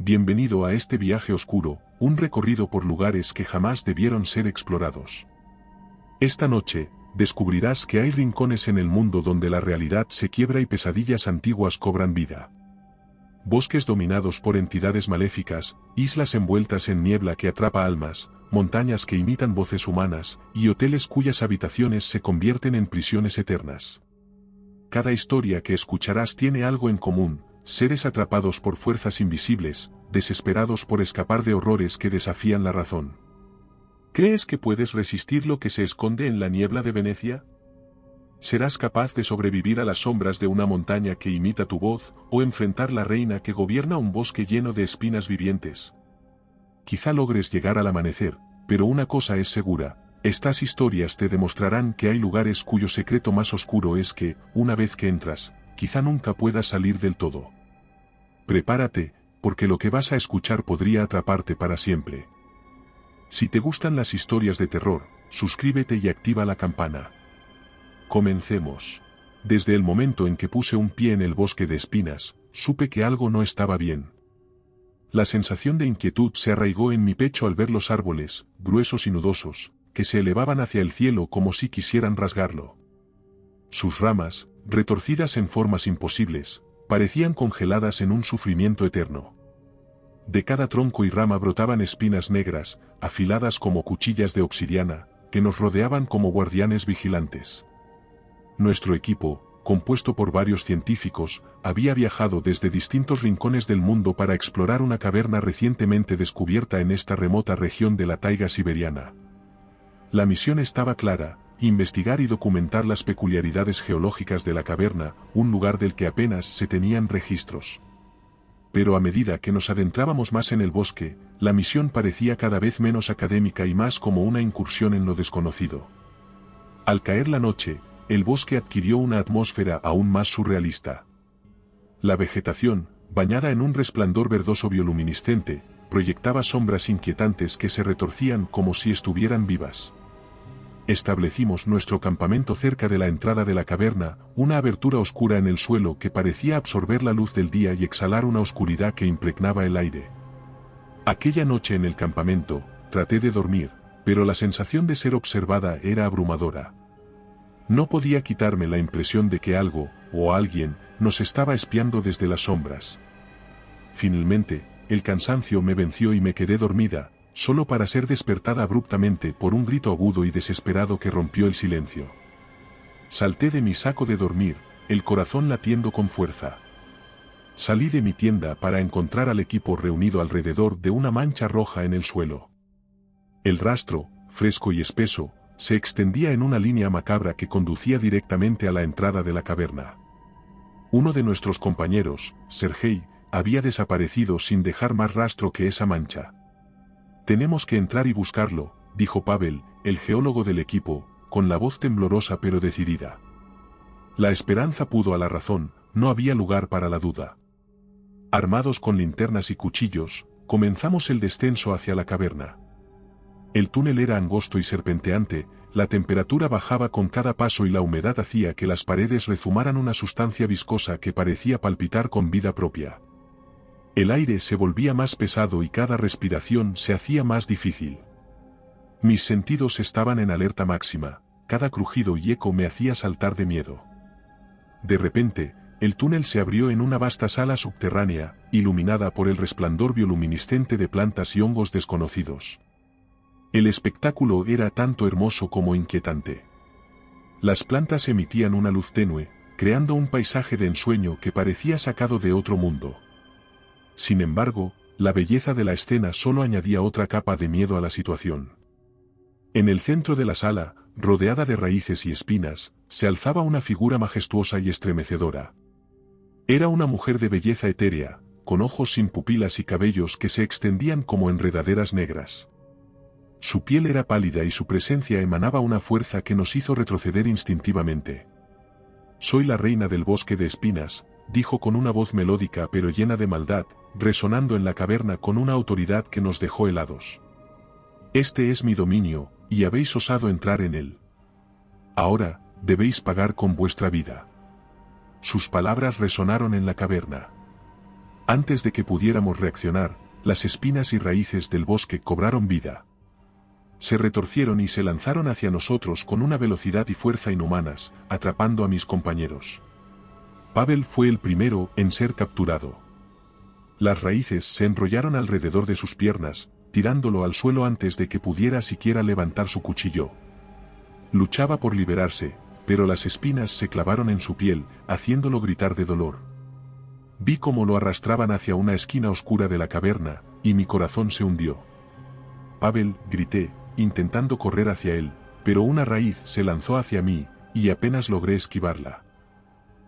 bienvenido a este viaje oscuro, un recorrido por lugares que jamás debieron ser explorados. Esta noche, descubrirás que hay rincones en el mundo donde la realidad se quiebra y pesadillas antiguas cobran vida. Bosques dominados por entidades maléficas, islas envueltas en niebla que atrapa almas, montañas que imitan voces humanas, y hoteles cuyas habitaciones se convierten en prisiones eternas. Cada historia que escucharás tiene algo en común: seres atrapados por fuerzas invisibles, desesperados por escapar de horrores que desafían la razón. ¿Crees que puedes resistir lo que se esconde en la niebla de Venecia? ¿Serás capaz de sobrevivir a las sombras de una montaña que imita tu voz, o enfrentar la reina que gobierna un bosque lleno de espinas vivientes? Quizá logres llegar al amanecer, pero una cosa es segura: estas historias te demostrarán que hay lugares cuyo secreto más oscuro es que, una vez que entras, quizá nunca puedas salir del todo. Prepárate, porque lo que vas a escuchar podría atraparte para siempre. Si te gustan las historias de terror, suscríbete y activa la campana. Comencemos. Desde el momento en que puse un pie en el bosque de espinas, supe que algo no estaba bien. La sensación de inquietud se arraigó en mi pecho al ver los árboles, gruesos y nudosos, que se elevaban hacia el cielo como si quisieran rasgarlo. Sus ramas, retorcidas en formas imposibles, parecían congeladas en un sufrimiento eterno. De cada tronco y rama brotaban espinas negras, afiladas como cuchillas de obsidiana, que nos rodeaban como guardianes vigilantes. Nuestro equipo, compuesto por varios científicos, había viajado desde distintos rincones del mundo para explorar una caverna recientemente descubierta en esta remota región de la taiga siberiana. La misión estaba clara: investigar y documentar las peculiaridades geológicas de la caverna, un lugar del que apenas se tenían registros. Pero a medida que nos adentrábamos más en el bosque, la misión parecía cada vez menos académica y más como una incursión en lo desconocido. Al caer la noche, el bosque adquirió una atmósfera aún más surrealista. La vegetación, bañada en un resplandor verdoso bioluminiscente, proyectaba sombras inquietantes que se retorcían como si estuvieran vivas. Establecimos nuestro campamento cerca de la entrada de la caverna, una abertura oscura en el suelo que parecía absorber la luz del día y exhalar una oscuridad que impregnaba el aire. Aquella noche en el campamento, traté de dormir, pero la sensación de ser observada era abrumadora. No podía quitarme la impresión de que algo, o alguien, nos estaba espiando desde las sombras. Finalmente, el cansancio me venció y me quedé dormida, solo para ser despertada abruptamente por un grito agudo y desesperado que rompió el silencio. Salté de mi saco de dormir, el corazón latiendo con fuerza. Salí de mi tienda para encontrar al equipo reunido alrededor de una mancha roja en el suelo. El rastro, fresco y espeso, se extendía en una línea macabra que conducía directamente a la entrada de la caverna. Uno de nuestros compañeros, Sergei, había desaparecido sin dejar más rastro que esa mancha. «Tenemos que entrar y buscarlo», dijo Pavel, el geólogo del equipo, con la voz temblorosa pero decidida. La esperanza pudo a la razón, no había lugar para la duda. Armados con linternas y cuchillos, comenzamos el descenso hacia la caverna. El túnel era angosto y serpenteante, la temperatura bajaba con cada paso y la humedad hacía que las paredes rezumaran una sustancia viscosa que parecía palpitar con vida propia. El aire se volvía más pesado y cada respiración se hacía más difícil. Mis sentidos estaban en alerta máxima, cada crujido y eco me hacía saltar de miedo. De repente, el túnel se abrió en una vasta sala subterránea, iluminada por el resplandor bioluminiscente de plantas y hongos desconocidos. El espectáculo era tanto hermoso como inquietante. Las plantas emitían una luz tenue, creando un paisaje de ensueño que parecía sacado de otro mundo. Sin embargo, la belleza de la escena solo añadía otra capa de miedo a la situación. En el centro de la sala, rodeada de raíces y espinas, se alzaba una figura majestuosa y estremecedora. Era una mujer de belleza etérea, con ojos sin pupilas y cabellos que se extendían como enredaderas negras. Su piel era pálida y su presencia emanaba una fuerza que nos hizo retroceder instintivamente. «Soy la reina del bosque de espinas», dijo con una voz melódica pero llena de maldad, resonando en la caverna con una autoridad que nos dejó helados. «Este es mi dominio, y habéis osado entrar en él. Ahora, debéis pagar con vuestra vida». Sus palabras resonaron en la caverna. Antes de que pudiéramos reaccionar, las espinas y raíces del bosque cobraron vida. Se retorcieron y se lanzaron hacia nosotros con una velocidad y fuerza inhumanas, atrapando a mis compañeros. Pavel fue el primero en ser capturado. Las raíces se enrollaron alrededor de sus piernas, tirándolo al suelo antes de que pudiera siquiera levantar su cuchillo. Luchaba por liberarse, pero las espinas se clavaron en su piel, haciéndolo gritar de dolor. Vi cómo lo arrastraban hacia una esquina oscura de la caverna, y mi corazón se hundió. Pavel, grité, intentando correr hacia él, pero una raíz se lanzó hacia mí, y apenas logré esquivarla.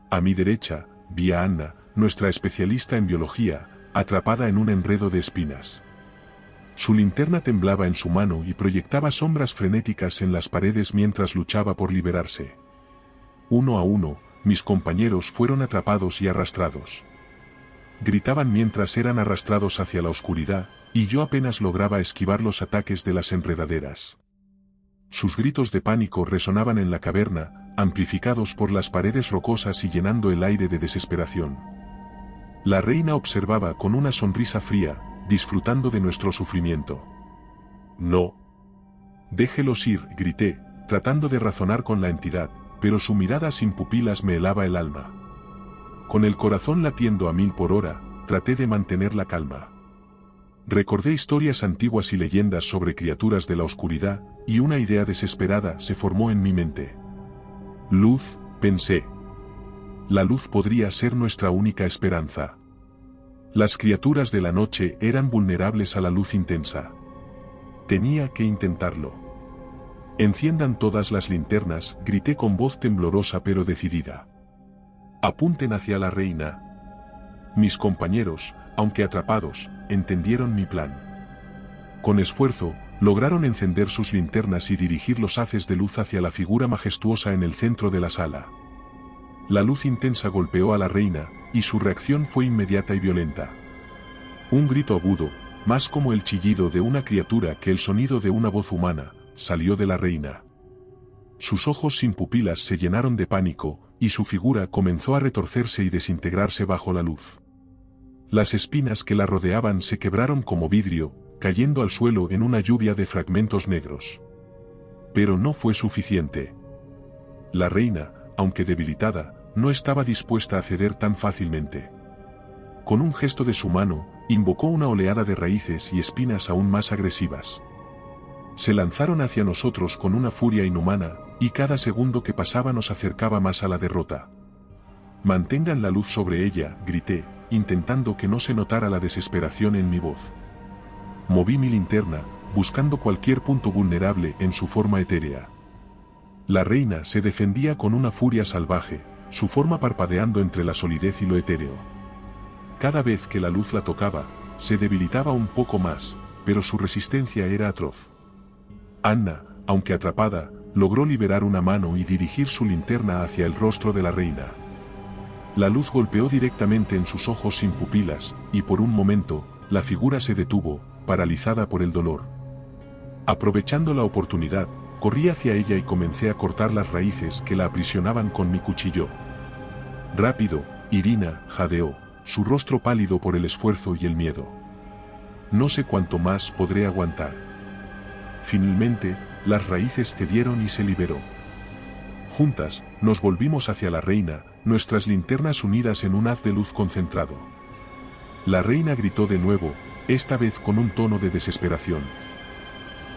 A mi derecha, vi a Anna, nuestra especialista en biología, atrapada en un enredo de espinas. Su linterna temblaba en su mano y proyectaba sombras frenéticas en las paredes mientras luchaba por liberarse. Uno a uno, mis compañeros fueron atrapados y arrastrados. Gritaban mientras eran arrastrados hacia la oscuridad, y yo apenas lograba esquivar los ataques de las enredaderas. Sus gritos de pánico resonaban en la caverna, amplificados por las paredes rocosas y llenando el aire de desesperación. La reina observaba con una sonrisa fría, disfrutando de nuestro sufrimiento. «No. Déjelos ir», grité, tratando de razonar con la entidad, pero su mirada sin pupilas me helaba el alma. Con el corazón latiendo a 1000 por hora, traté de mantener la calma. Recordé historias antiguas y leyendas sobre criaturas de la oscuridad, y una idea desesperada se formó en mi mente. Luz, pensé. La luz podría ser nuestra única esperanza. Las criaturas de la noche eran vulnerables a la luz intensa. Tenía que intentarlo. «Enciendan todas las linternas», grité con voz temblorosa pero decidida. «Apunten hacia la reina». Mis compañeros, aunque atrapados, entendieron mi plan. Con esfuerzo, lograron encender sus linternas y dirigir los haces de luz hacia la figura majestuosa en el centro de la sala. La luz intensa golpeó a la reina, y su reacción fue inmediata y violenta. Un grito agudo, más como el chillido de una criatura que el sonido de una voz humana, salió de la reina. Sus ojos sin pupilas se llenaron de pánico, y su figura comenzó a retorcerse y desintegrarse bajo la luz. Las espinas que la rodeaban se quebraron como vidrio, cayendo al suelo en una lluvia de fragmentos negros. Pero no fue suficiente. La reina, aunque debilitada, no estaba dispuesta a ceder tan fácilmente. Con un gesto de su mano, invocó una oleada de raíces y espinas aún más agresivas. Se lanzaron hacia nosotros con una furia inhumana, y cada segundo que pasaba nos acercaba más a la derrota. «Mantengan la luz sobre ella», grité, intentando que no se notara la desesperación en mi voz. Moví mi linterna, buscando cualquier punto vulnerable en su forma etérea. La reina se defendía con una furia salvaje, su forma parpadeando entre la solidez y lo etéreo. Cada vez que la luz la tocaba, se debilitaba un poco más, pero su resistencia era atroz. Anna, aunque atrapada, logró liberar una mano y dirigir su linterna hacia el rostro de la reina. La luz golpeó directamente en sus ojos sin pupilas, y por un momento, la figura se detuvo, paralizada por el dolor. Aprovechando la oportunidad, corrí hacia ella y comencé a cortar las raíces que la aprisionaban con mi cuchillo. «Rápido, Irina», jadeó, su rostro pálido por el esfuerzo y el miedo. «No sé cuánto más podré aguantar». Finalmente, las raíces cedieron y se liberó. Juntas, nos volvimos hacia la reina, nuestras linternas unidas en un haz de luz concentrado. La reina gritó de nuevo, esta vez con un tono de desesperación.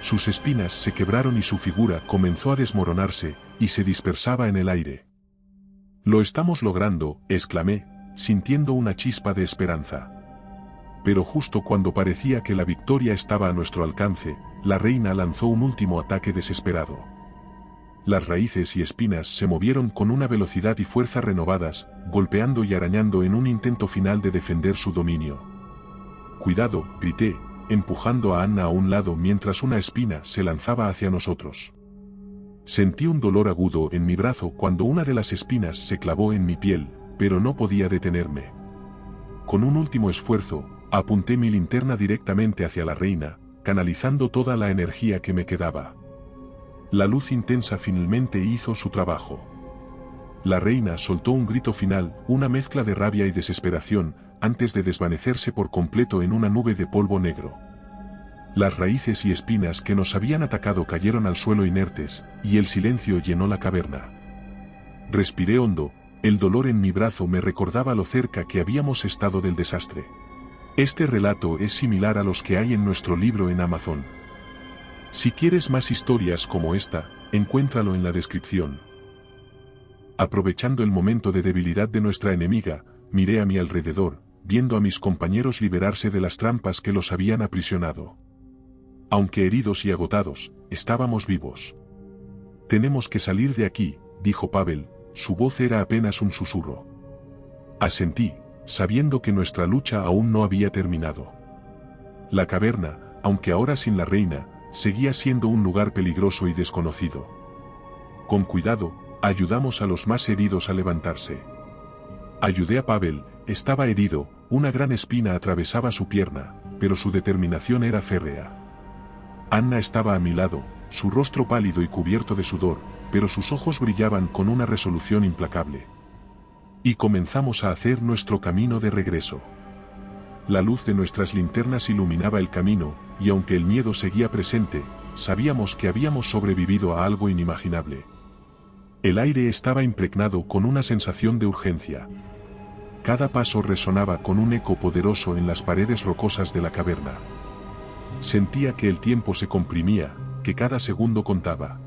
Sus espinas se quebraron y su figura comenzó a desmoronarse, y se dispersaba en el aire. «Lo estamos logrando», exclamé, sintiendo una chispa de esperanza. Pero justo cuando parecía que la victoria estaba a nuestro alcance, la reina lanzó un último ataque desesperado. Las raíces y espinas se movieron con una velocidad y fuerza renovadas, golpeando y arañando en un intento final de defender su dominio. «Cuidado», grité, empujando a Anna a un lado mientras una espina se lanzaba hacia nosotros. Sentí un dolor agudo en mi brazo cuando una de las espinas se clavó en mi piel, pero no podía detenerme. Con un último esfuerzo, apunté mi linterna directamente hacia la reina, canalizando toda la energía que me quedaba. La luz intensa finalmente hizo su trabajo. La reina soltó un grito final, una mezcla de rabia y desesperación, antes de desvanecerse por completo en una nube de polvo negro. Las raíces y espinas que nos habían atacado cayeron al suelo inertes, y el silencio llenó la caverna. Respiré hondo, el dolor en mi brazo me recordaba lo cerca que habíamos estado del desastre. Este relato es similar a los que hay en nuestro libro en Amazon. Si quieres más historias como esta, encuéntralo en la descripción. Aprovechando el momento de debilidad de nuestra enemiga, miré a mi alrededor, viendo a mis compañeros liberarse de las trampas que los habían aprisionado. Aunque heridos y agotados, estábamos vivos. «Tenemos que salir de aquí», dijo Pavel, su voz era apenas un susurro. Asentí, sabiendo que nuestra lucha aún no había terminado. La caverna, aunque ahora sin la reina, seguía siendo un lugar peligroso y desconocido. Con cuidado, ayudamos a los más heridos a levantarse. Ayudé a Pavel, estaba herido, una gran espina atravesaba su pierna, pero su determinación era férrea. Anna estaba a mi lado, su rostro pálido y cubierto de sudor, pero sus ojos brillaban con una resolución implacable. Y comenzamos a hacer nuestro camino de regreso. La luz de nuestras linternas iluminaba el camino, y aunque el miedo seguía presente, sabíamos que habíamos sobrevivido a algo inimaginable. El aire estaba impregnado con una sensación de urgencia. Cada paso resonaba con un eco poderoso en las paredes rocosas de la caverna. Sentía que el tiempo se comprimía, que cada segundo contaba.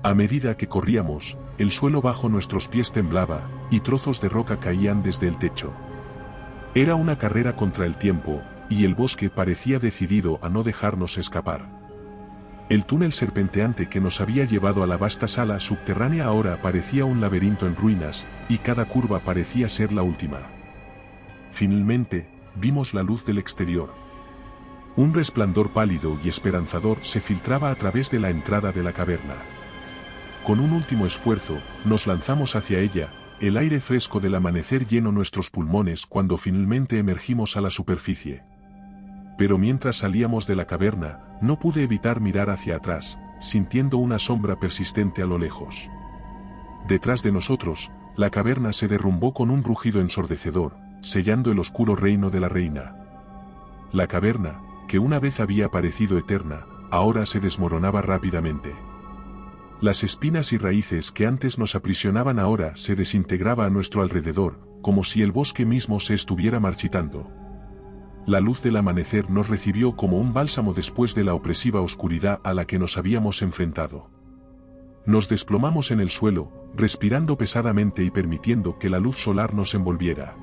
A medida que corríamos, el suelo bajo nuestros pies temblaba, y trozos de roca caían desde el techo. Era una carrera contra el tiempo, y el bosque parecía decidido a no dejarnos escapar. El túnel serpenteante que nos había llevado a la vasta sala subterránea ahora parecía un laberinto en ruinas, y cada curva parecía ser la última. Finalmente, vimos la luz del exterior. Un resplandor pálido y esperanzador se filtraba a través de la entrada de la caverna. Con un último esfuerzo, nos lanzamos hacia ella, el aire fresco del amanecer llenó nuestros pulmones cuando finalmente emergimos a la superficie. Pero mientras salíamos de la caverna, no pude evitar mirar hacia atrás, sintiendo una sombra persistente a lo lejos. Detrás de nosotros, la caverna se derrumbó con un rugido ensordecedor, sellando el oscuro reino de la reina. La caverna, que una vez había parecido eterna, ahora se desmoronaba rápidamente. Las espinas y raíces que antes nos aprisionaban ahora se desintegraba a nuestro alrededor, como si el bosque mismo se estuviera marchitando. La luz del amanecer nos recibió como un bálsamo después de la opresiva oscuridad a la que nos habíamos enfrentado. Nos desplomamos en el suelo, respirando pesadamente y permitiendo que la luz solar nos envolviera.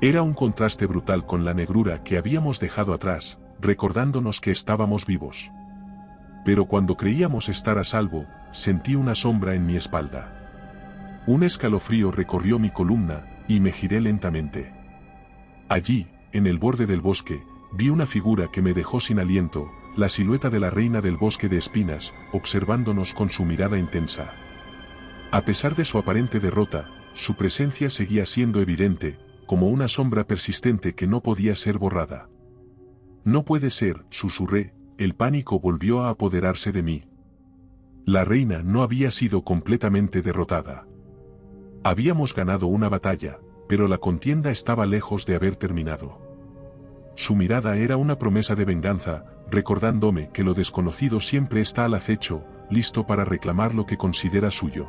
Era un contraste brutal con la negrura que habíamos dejado atrás, recordándonos que estábamos vivos. Pero cuando creíamos estar a salvo, sentí una sombra en mi espalda. Un escalofrío recorrió mi columna, y me giré lentamente. Allí, en el borde del bosque, vi una figura que me dejó sin aliento, la silueta de la reina del bosque de espinas, observándonos con su mirada intensa. A pesar de su aparente derrota, su presencia seguía siendo evidente, como una sombra persistente que no podía ser borrada. «No puede ser», susurré, el pánico volvió a apoderarse de mí. La reina no había sido completamente derrotada. Habíamos ganado una batalla, pero la contienda estaba lejos de haber terminado. Su mirada era una promesa de venganza, recordándome que lo desconocido siempre está al acecho, listo para reclamar lo que considera suyo.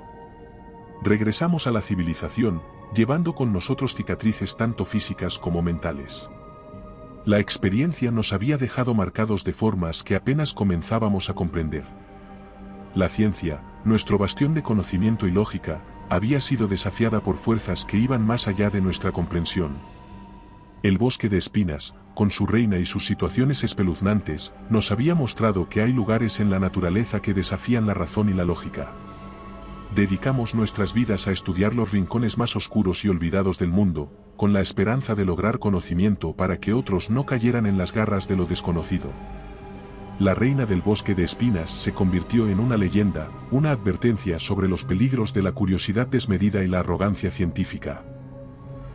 Regresamos a la civilización, llevando con nosotros cicatrices tanto físicas como mentales. La experiencia nos había dejado marcados de formas que apenas comenzábamos a comprender. La ciencia, nuestro bastión de conocimiento y lógica, había sido desafiada por fuerzas que iban más allá de nuestra comprensión. El bosque de espinas, con su reina y sus situaciones espeluznantes, nos había mostrado que hay lugares en la naturaleza que desafían la razón y la lógica. Dedicamos nuestras vidas a estudiar los rincones más oscuros y olvidados del mundo, con la esperanza de lograr conocimiento para que otros no cayeran en las garras de lo desconocido. La reina del bosque de espinas se convirtió en una leyenda, una advertencia sobre los peligros de la curiosidad desmedida y la arrogancia científica.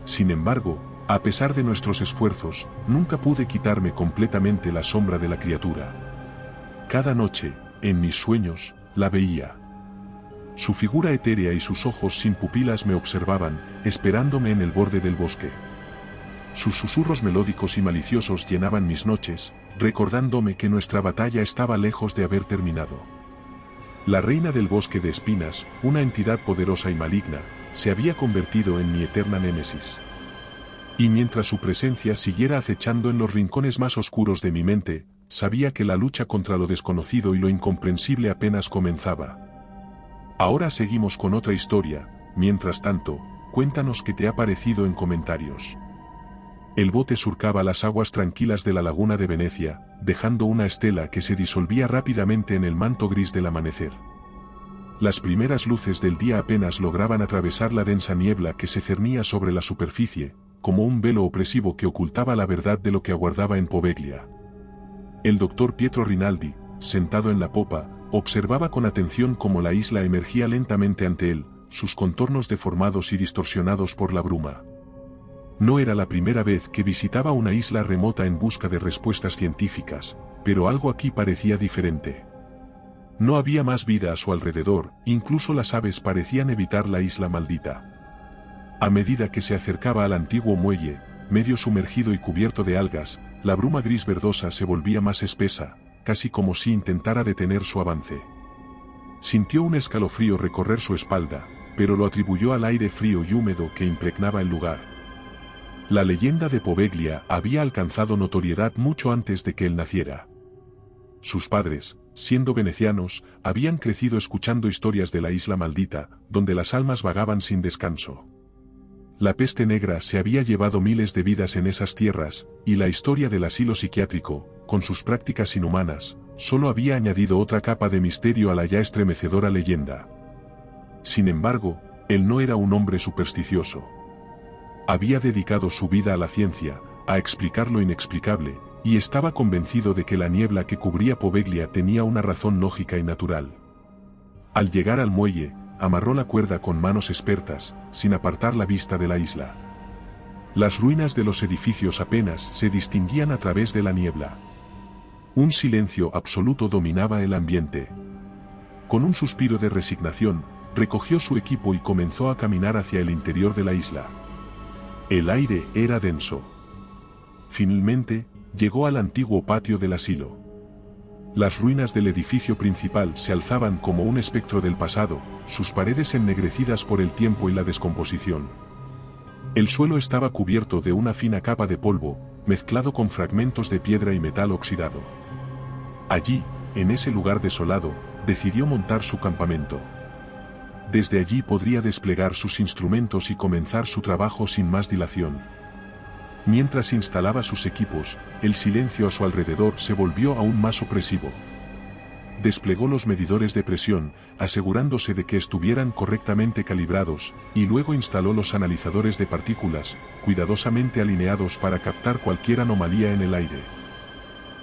Sin embargo, a pesar de nuestros esfuerzos, nunca pude quitarme completamente la sombra de la criatura. Cada noche, en mis sueños, la veía. Su figura etérea y sus ojos sin pupilas me observaban, esperándome en el borde del bosque. Sus susurros melódicos y maliciosos llenaban mis noches, recordándome que nuestra batalla estaba lejos de haber terminado. La reina del bosque de espinas, una entidad poderosa y maligna, se había convertido en mi eterna némesis. Y mientras su presencia siguiera acechando en los rincones más oscuros de mi mente, sabía que la lucha contra lo desconocido y lo incomprensible apenas comenzaba. Ahora seguimos con otra historia, mientras tanto, cuéntanos qué te ha parecido en comentarios. El bote surcaba las aguas tranquilas de la laguna de Venecia, dejando una estela que se disolvía rápidamente en el manto gris del amanecer. Las primeras luces del día apenas lograban atravesar la densa niebla que se cernía sobre la superficie, como un velo opresivo que ocultaba la verdad de lo que aguardaba en Poveglia. El doctor Pietro Rinaldi, sentado en la popa, observaba con atención cómo la isla emergía lentamente ante él, sus contornos deformados y distorsionados por la bruma. No era la primera vez que visitaba una isla remota en busca de respuestas científicas, pero algo aquí parecía diferente. No había más vida a su alrededor, incluso las aves parecían evitar la isla maldita. A medida que se acercaba al antiguo muelle, medio sumergido y cubierto de algas, la bruma gris verdosa se volvía más espesa, casi como si intentara detener su avance. Sintió un escalofrío recorrer su espalda, pero lo atribuyó al aire frío y húmedo que impregnaba el lugar. La leyenda de Poveglia había alcanzado notoriedad mucho antes de que él naciera. Sus padres, siendo venecianos, habían crecido escuchando historias de la isla maldita, donde las almas vagaban sin descanso. La peste negra se había llevado miles de vidas en esas tierras, y la historia del asilo psiquiátrico, con sus prácticas inhumanas, solo había añadido otra capa de misterio a la ya estremecedora leyenda. Sin embargo, él no era un hombre supersticioso. Había dedicado su vida a la ciencia, a explicar lo inexplicable, y estaba convencido de que la niebla que cubría Poveglia tenía una razón lógica y natural. Al llegar al muelle, amarró la cuerda con manos expertas, sin apartar la vista de la isla. Las ruinas de los edificios apenas se distinguían a través de la niebla. Un silencio absoluto dominaba el ambiente. Con un suspiro de resignación, recogió su equipo y comenzó a caminar hacia el interior de la isla. El aire era denso. Finalmente, llegó al antiguo patio del asilo. Las ruinas del edificio principal se alzaban como un espectro del pasado, sus paredes ennegrecidas por el tiempo y la descomposición. El suelo estaba cubierto de una fina capa de polvo, mezclado con fragmentos de piedra y metal oxidado. Allí, en ese lugar desolado, decidió montar su campamento. Desde allí podría desplegar sus instrumentos y comenzar su trabajo sin más dilación. Mientras instalaba sus equipos, el silencio a su alrededor se volvió aún más opresivo. Desplegó los medidores de presión, asegurándose de que estuvieran correctamente calibrados, y luego instaló los analizadores de partículas, cuidadosamente alineados para captar cualquier anomalía en el aire.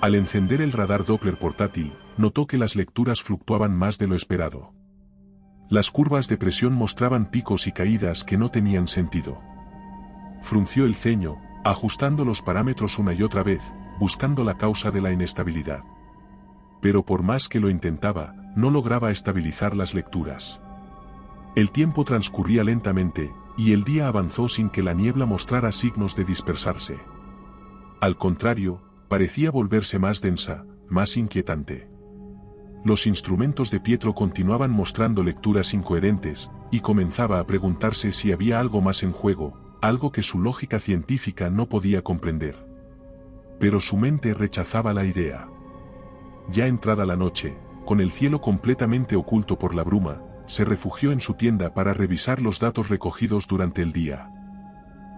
Al encender el radar Doppler portátil, notó que las lecturas fluctuaban más de lo esperado. Las curvas de presión mostraban picos y caídas que no tenían sentido. Frunció el ceño, ajustando los parámetros una y otra vez, buscando la causa de la inestabilidad. Pero por más que lo intentaba, no lograba estabilizar las lecturas. El tiempo transcurría lentamente, y el día avanzó sin que la niebla mostrara signos de dispersarse. Al contrario, parecía volverse más densa, más inquietante. Los instrumentos de Pietro continuaban mostrando lecturas incoherentes, y comenzaba a preguntarse si había algo más en juego, algo que su lógica científica no podía comprender. Pero su mente rechazaba la idea. Ya entrada la noche, con el cielo completamente oculto por la bruma, se refugió en su tienda para revisar los datos recogidos durante el día.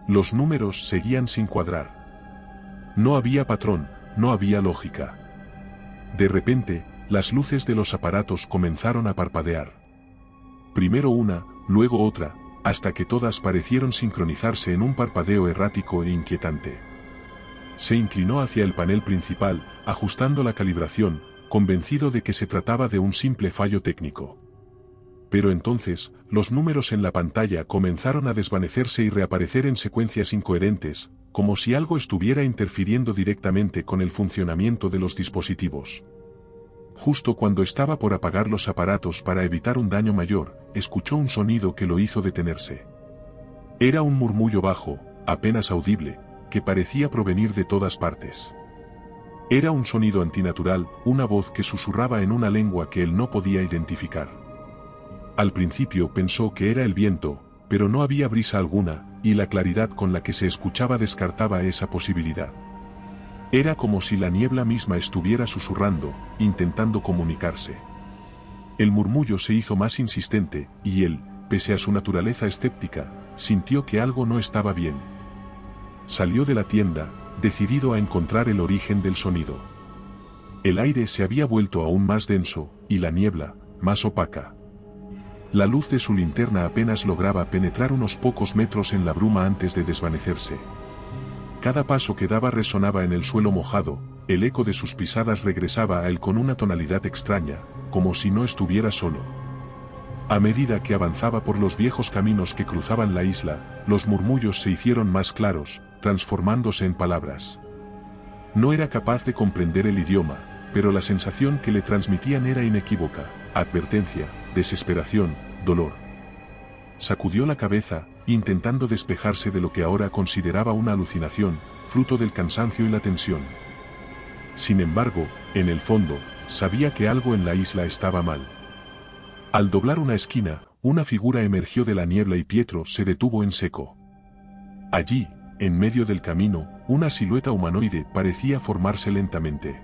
Los números seguían sin cuadrar. No había patrón, no había lógica. De repente, las luces de los aparatos comenzaron a parpadear. Primero una, luego otra, hasta que todas parecieron sincronizarse en un parpadeo errático e inquietante. Se inclinó hacia el panel principal, ajustando la calibración, convencido de que se trataba de un simple fallo técnico. Pero entonces, los números en la pantalla comenzaron a desvanecerse y reaparecer en secuencias incoherentes, como si algo estuviera interfiriendo directamente con el funcionamiento de los dispositivos. Justo cuando estaba por apagar los aparatos para evitar un daño mayor, escuchó un sonido que lo hizo detenerse. Era un murmullo bajo, apenas audible, que parecía provenir de todas partes. Era un sonido antinatural, una voz que susurraba en una lengua que él no podía identificar. Al principio pensó que era el viento, pero no había brisa alguna, y la claridad con la que se escuchaba descartaba esa posibilidad. Era como si la niebla misma estuviera susurrando, intentando comunicarse. El murmullo se hizo más insistente, y él, pese a su naturaleza escéptica, sintió que algo no estaba bien. Salió de la tienda, decidido a encontrar el origen del sonido. El aire se había vuelto aún más denso, y la niebla, más opaca. La luz de su linterna apenas lograba penetrar unos pocos metros en la bruma antes de desvanecerse. Cada paso que daba resonaba en el suelo mojado, el eco de sus pisadas regresaba a él con una tonalidad extraña, como si no estuviera solo. A medida que avanzaba por los viejos caminos que cruzaban la isla, los murmullos se hicieron más claros, transformándose en palabras. No era capaz de comprender el idioma, pero la sensación que le transmitían era inequívoca: advertencia, desesperación, dolor. Sacudió la cabeza, intentando despejarse de lo que ahora consideraba una alucinación, fruto del cansancio y la tensión. Sin embargo, en el fondo, sabía que algo en la isla estaba mal. Al doblar una esquina, una figura emergió de la niebla y Pietro se detuvo en seco. Allí, en medio del camino, una silueta humanoide parecía formarse lentamente.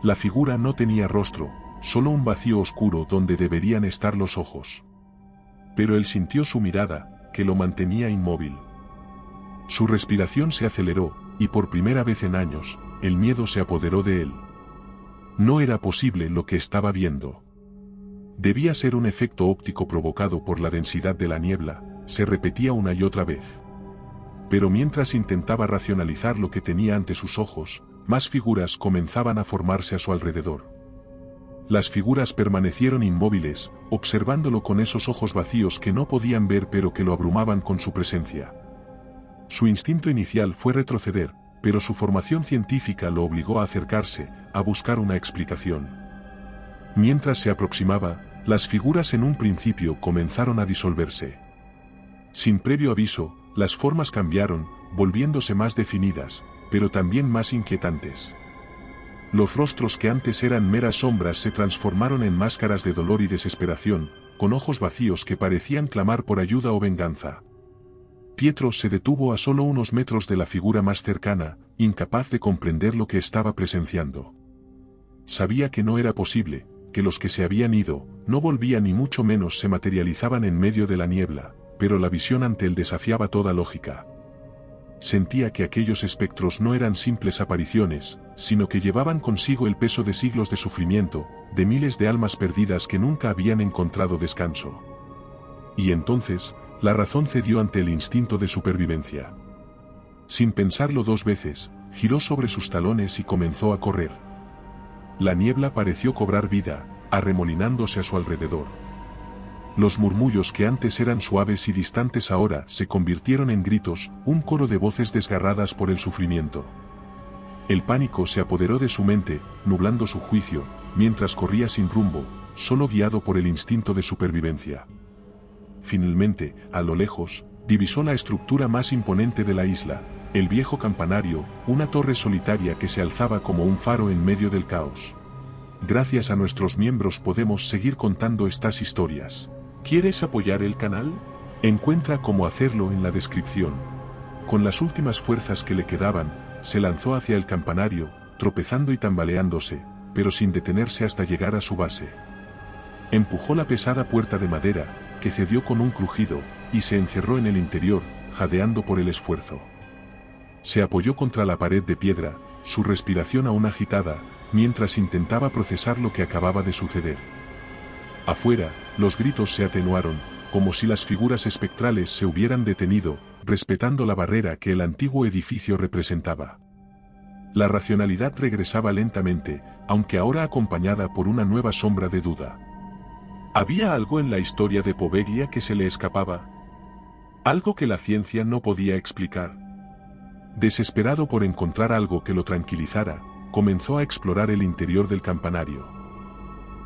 La figura no tenía rostro, solo un vacío oscuro donde deberían estar los ojos. Pero él sintió su mirada, que lo mantenía inmóvil. Su respiración se aceleró, y por primera vez en años, el miedo se apoderó de él. No era posible lo que estaba viendo. Debía ser un efecto óptico provocado por la densidad de la niebla, se repetía una y otra vez. Pero mientras intentaba racionalizar lo que tenía ante sus ojos, más figuras comenzaban a formarse a su alrededor. Las figuras permanecieron inmóviles, observándolo con esos ojos vacíos que no podían ver pero que lo abrumaban con su presencia. Su instinto inicial fue retroceder, pero su formación científica lo obligó a acercarse, a buscar una explicación. Mientras se aproximaba, las figuras en un principio comenzaron a disolverse. Sin previo aviso, las formas cambiaron, volviéndose más definidas, pero también más inquietantes. Los rostros que antes eran meras sombras se transformaron en máscaras de dolor y desesperación, con ojos vacíos que parecían clamar por ayuda o venganza. Pietro se detuvo a solo unos metros de la figura más cercana, incapaz de comprender lo que estaba presenciando. Sabía que no era posible, que los que se habían ido, no volvían ni mucho menos se materializaban en medio de la niebla, pero la visión ante él desafiaba toda lógica. Sentía que aquellos espectros no eran simples apariciones, sino que llevaban consigo el peso de siglos de sufrimiento, de miles de almas perdidas que nunca habían encontrado descanso. Y entonces, la razón cedió ante el instinto de supervivencia. Sin pensarlo dos veces, giró sobre sus talones y comenzó a correr. La niebla pareció cobrar vida, arremolinándose a su alrededor. Los murmullos que antes eran suaves y distantes ahora se convirtieron en gritos, un coro de voces desgarradas por el sufrimiento. El pánico se apoderó de su mente, nublando su juicio, mientras corría sin rumbo, solo guiado por el instinto de supervivencia. Finalmente, a lo lejos, divisó la estructura más imponente de la isla, el viejo campanario, una torre solitaria que se alzaba como un faro en medio del caos. Gracias a nuestros miembros podemos seguir contando estas historias. ¿Quieres apoyar el canal? Encuentra cómo hacerlo en la descripción. Con las últimas fuerzas que le quedaban, se lanzó hacia el campanario, tropezando y tambaleándose, pero sin detenerse hasta llegar a su base. Empujó la pesada puerta de madera, que cedió con un crujido, y se encerró en el interior, jadeando por el esfuerzo. Se apoyó contra la pared de piedra, su respiración aún agitada, mientras intentaba procesar lo que acababa de suceder. Afuera, los gritos se atenuaron, como si las figuras espectrales se hubieran detenido, respetando la barrera que el antiguo edificio representaba. La racionalidad regresaba lentamente, aunque ahora acompañada por una nueva sombra de duda. ¿Había algo en la historia de Poveglia que se le escapaba? Algo que la ciencia no podía explicar. Desesperado por encontrar algo que lo tranquilizara, comenzó a explorar el interior del campanario.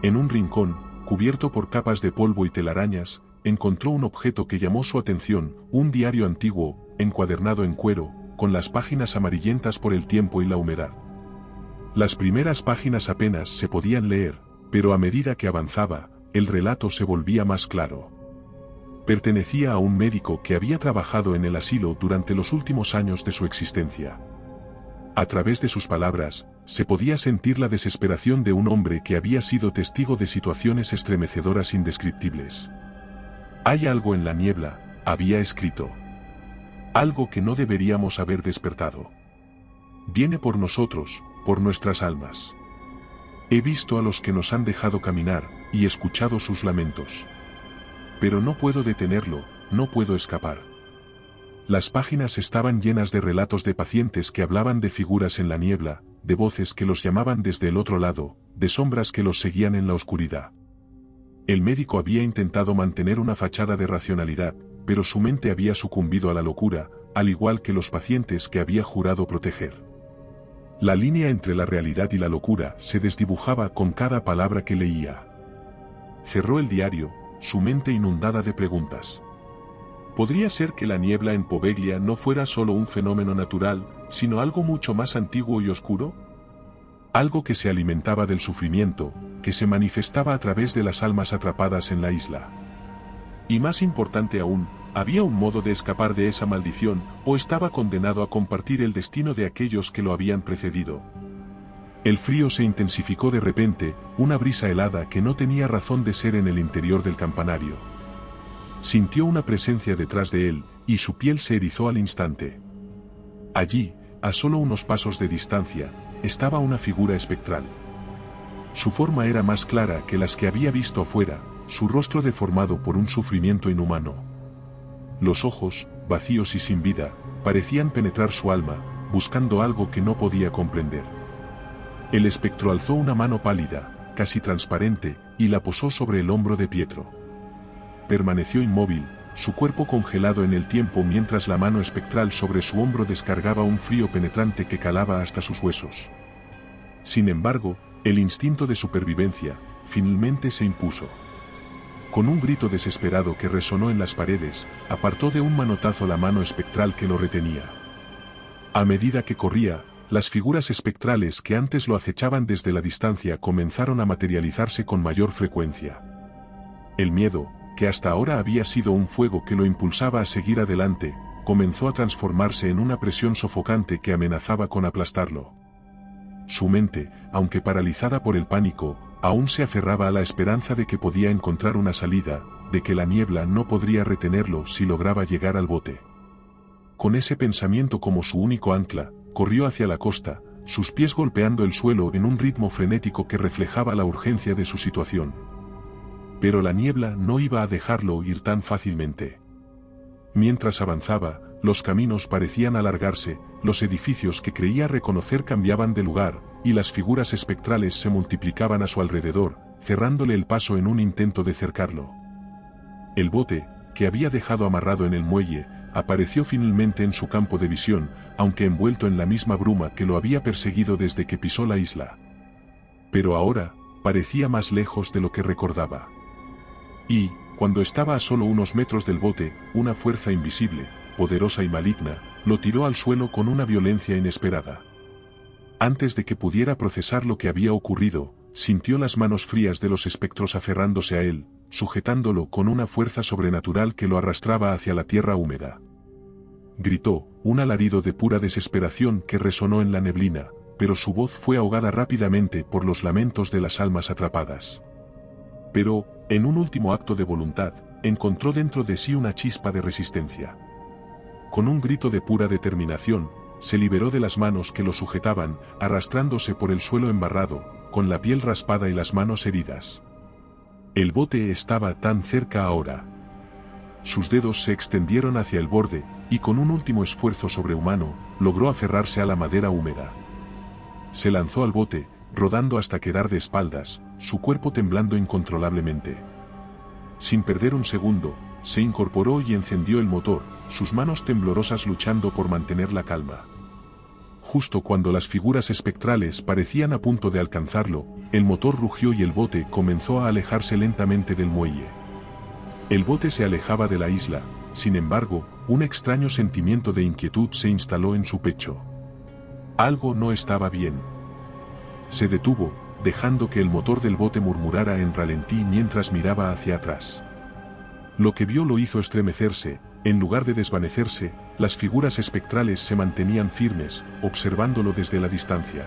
En un rincón, cubierto por capas de polvo y telarañas, encontró un objeto que llamó su atención, un diario antiguo, encuadernado en cuero, con las páginas amarillentas por el tiempo y la humedad. Las primeras páginas apenas se podían leer, pero a medida que avanzaba, el relato se volvía más claro. Pertenecía a un médico que había trabajado en el asilo durante los últimos años de su existencia. A través de sus palabras, se podía sentir la desesperación de un hombre que había sido testigo de situaciones estremecedoras indescriptibles. Hay algo en la niebla, había escrito. Algo que no deberíamos haber despertado. Viene por nosotros, por nuestras almas. He visto a los que nos han dejado caminar, y escuchado sus lamentos. Pero no puedo detenerlo, no puedo escapar. Las páginas estaban llenas de relatos de pacientes que hablaban de figuras en la niebla, de voces que los llamaban desde el otro lado, de sombras que los seguían en la oscuridad. El médico había intentado mantener una fachada de racionalidad, pero su mente había sucumbido a la locura, al igual que los pacientes que había jurado proteger. La línea entre la realidad y la locura se desdibujaba con cada palabra que leía. Cerró el diario, su mente inundada de preguntas. ¿Podría ser que la niebla en Poveglia no fuera solo un fenómeno natural, sino algo mucho más antiguo y oscuro? Algo que se alimentaba del sufrimiento, que se manifestaba a través de las almas atrapadas en la isla. Y más importante aún, ¿había un modo de escapar de esa maldición, o estaba condenado a compartir el destino de aquellos que lo habían precedido? El frío se intensificó de repente, una brisa helada que no tenía razón de ser en el interior del campanario. Sintió una presencia detrás de él, y su piel se erizó al instante. Allí, a solo unos pasos de distancia, estaba una figura espectral. Su forma era más clara que las que había visto afuera, su rostro deformado por un sufrimiento inhumano. Los ojos, vacíos y sin vida, parecían penetrar su alma, buscando algo que no podía comprender. El espectro alzó una mano pálida, casi transparente, y la posó sobre el hombro de Pietro. Permaneció inmóvil, su cuerpo congelado en el tiempo mientras la mano espectral sobre su hombro descargaba un frío penetrante que calaba hasta sus huesos. Sin embargo, el instinto de supervivencia, finalmente se impuso. Con un grito desesperado que resonó en las paredes, apartó de un manotazo la mano espectral que lo retenía. A medida que corría, las figuras espectrales que antes lo acechaban desde la distancia comenzaron a materializarse con mayor frecuencia. El miedo, que hasta ahora había sido un fuego que lo impulsaba a seguir adelante, comenzó a transformarse en una presión sofocante que amenazaba con aplastarlo. Su mente, aunque paralizada por el pánico, aún se aferraba a la esperanza de que podía encontrar una salida, de que la niebla no podría retenerlo si lograba llegar al bote. Con ese pensamiento como su único ancla, corrió hacia la costa, sus pies golpeando el suelo en un ritmo frenético que reflejaba la urgencia de su situación. Pero la niebla no iba a dejarlo ir tan fácilmente. Mientras avanzaba, los caminos parecían alargarse, los edificios que creía reconocer cambiaban de lugar, y las figuras espectrales se multiplicaban a su alrededor, cerrándole el paso en un intento de cercarlo. El bote, que había dejado amarrado en el muelle, apareció finalmente en su campo de visión, aunque envuelto en la misma bruma que lo había perseguido desde que pisó la isla. Pero ahora, parecía más lejos de lo que recordaba. Y, cuando estaba a solo unos metros del bote, una fuerza invisible, poderosa y maligna, lo tiró al suelo con una violencia inesperada. Antes de que pudiera procesar lo que había ocurrido, sintió las manos frías de los espectros aferrándose a él, sujetándolo con una fuerza sobrenatural que lo arrastraba hacia la tierra húmeda. Gritó, un alarido de pura desesperación que resonó en la neblina, pero su voz fue ahogada rápidamente por los lamentos de las almas atrapadas. Pero, en un último acto de voluntad, encontró dentro de sí una chispa de resistencia. Con un grito de pura determinación, se liberó de las manos que lo sujetaban, arrastrándose por el suelo embarrado, con la piel raspada y las manos heridas. El bote estaba tan cerca ahora. Sus dedos se extendieron hacia el borde, y con un último esfuerzo sobrehumano, logró aferrarse a la madera húmeda. Se lanzó al bote, rodando hasta quedar de espaldas, su cuerpo temblando incontrolablemente. Sin perder un segundo, se incorporó y encendió el motor, sus manos temblorosas luchando por mantener la calma. Justo cuando las figuras espectrales parecían a punto de alcanzarlo, el motor rugió y el bote comenzó a alejarse lentamente del muelle. El bote se alejaba de la isla, sin embargo, un extraño sentimiento de inquietud se instaló en su pecho. Algo no estaba bien. Se detuvo, dejando que el motor del bote murmurara en ralentí mientras miraba hacia atrás. Lo que vio lo hizo estremecerse. En lugar de desvanecerse, las figuras espectrales se mantenían firmes, observándolo desde la distancia.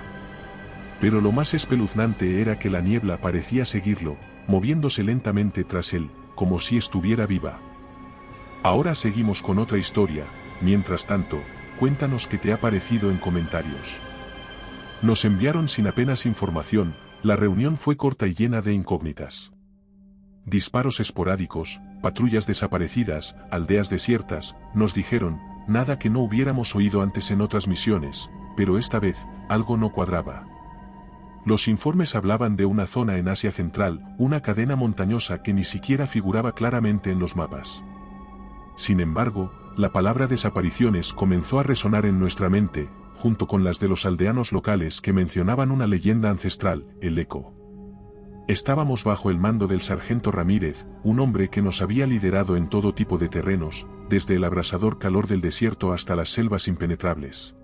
Pero lo más espeluznante era que la niebla parecía seguirlo, moviéndose lentamente tras él, como si estuviera viva. Ahora seguimos con otra historia. Mientras tanto, cuéntanos qué te ha parecido en comentarios. Nos enviaron sin apenas información. La reunión fue corta y llena de incógnitas. Disparos esporádicos, patrullas desaparecidas, aldeas desiertas, nos dijeron, nada que no hubiéramos oído antes en otras misiones, pero esta vez, algo no cuadraba. Los informes hablaban de una zona en Asia Central, una cadena montañosa que ni siquiera figuraba claramente en los mapas. Sin embargo, la palabra desapariciones comenzó a resonar en nuestra mente, junto con las de los aldeanos locales que mencionaban una leyenda ancestral, el eco. Estábamos bajo el mando del sargento Ramírez, un hombre que nos había liderado en todo tipo de terrenos, desde el abrasador calor del desierto hasta las selvas impenetrables.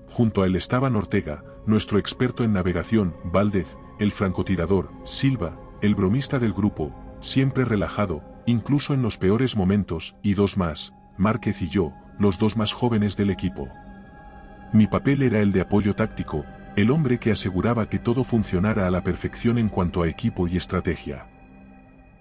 Junto a él estaban Ortega, nuestro experto en navegación, Valdez, el francotirador, Silva, el bromista del grupo, siempre relajado, incluso en los peores momentos, y dos más, Márquez y yo, los dos más jóvenes del equipo. Mi papel era el de apoyo táctico, el hombre que aseguraba que todo funcionara a la perfección en cuanto a equipo y estrategia.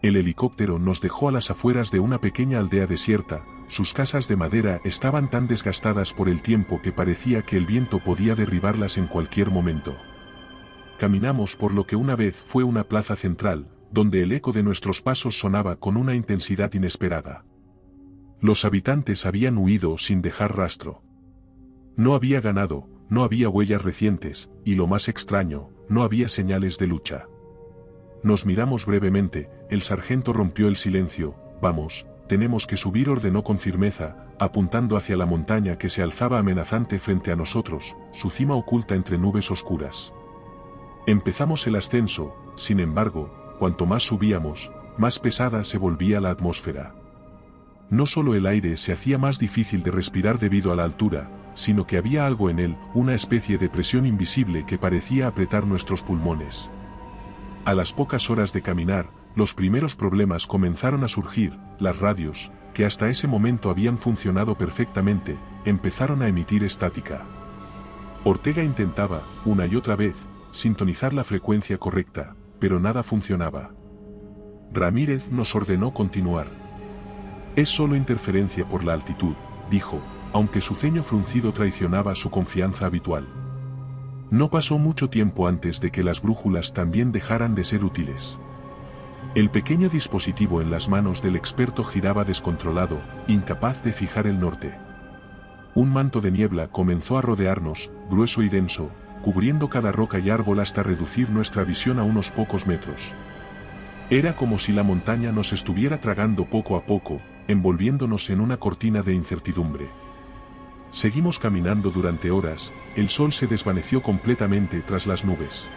El helicóptero nos dejó a las afueras de una pequeña aldea desierta. Sus casas de madera estaban tan desgastadas por el tiempo que parecía que el viento podía derribarlas en cualquier momento. Caminamos por lo que una vez fue una plaza central, donde el eco de nuestros pasos sonaba con una intensidad inesperada. Los habitantes habían huido sin dejar rastro. No había ganado, no había huellas recientes, y lo más extraño, no había señales de lucha. Nos miramos brevemente. El sargento rompió el silencio. Vamos, tenemos que subir, ordenó con firmeza, apuntando hacia la montaña que se alzaba amenazante frente a nosotros, su cima oculta entre nubes oscuras. Empezamos el ascenso. Sin embargo, cuanto más subíamos, más pesada se volvía la atmósfera. No solo el aire se hacía más difícil de respirar debido a la altura, sino que había algo en él, una especie de presión invisible que parecía apretar nuestros pulmones. A las pocas horas de caminar, los primeros problemas comenzaron a surgir. Las radios, que hasta ese momento habían funcionado perfectamente, empezaron a emitir estática. Ortega intentaba, una y otra vez, sintonizar la frecuencia correcta, pero nada funcionaba. Ramírez nos ordenó continuar. Es solo interferencia por la altitud, dijo, aunque su ceño fruncido traicionaba su confianza habitual. No pasó mucho tiempo antes de que las brújulas también dejaran de ser útiles. El pequeño dispositivo en las manos del experto giraba descontrolado, incapaz de fijar el norte. Un manto de niebla comenzó a rodearnos, grueso y denso, cubriendo cada roca y árbol hasta reducir nuestra visión a unos pocos metros. Era como si la montaña nos estuviera tragando poco a poco, envolviéndonos en una cortina de incertidumbre. Seguimos caminando durante horas. El sol se desvaneció completamente tras las nubes.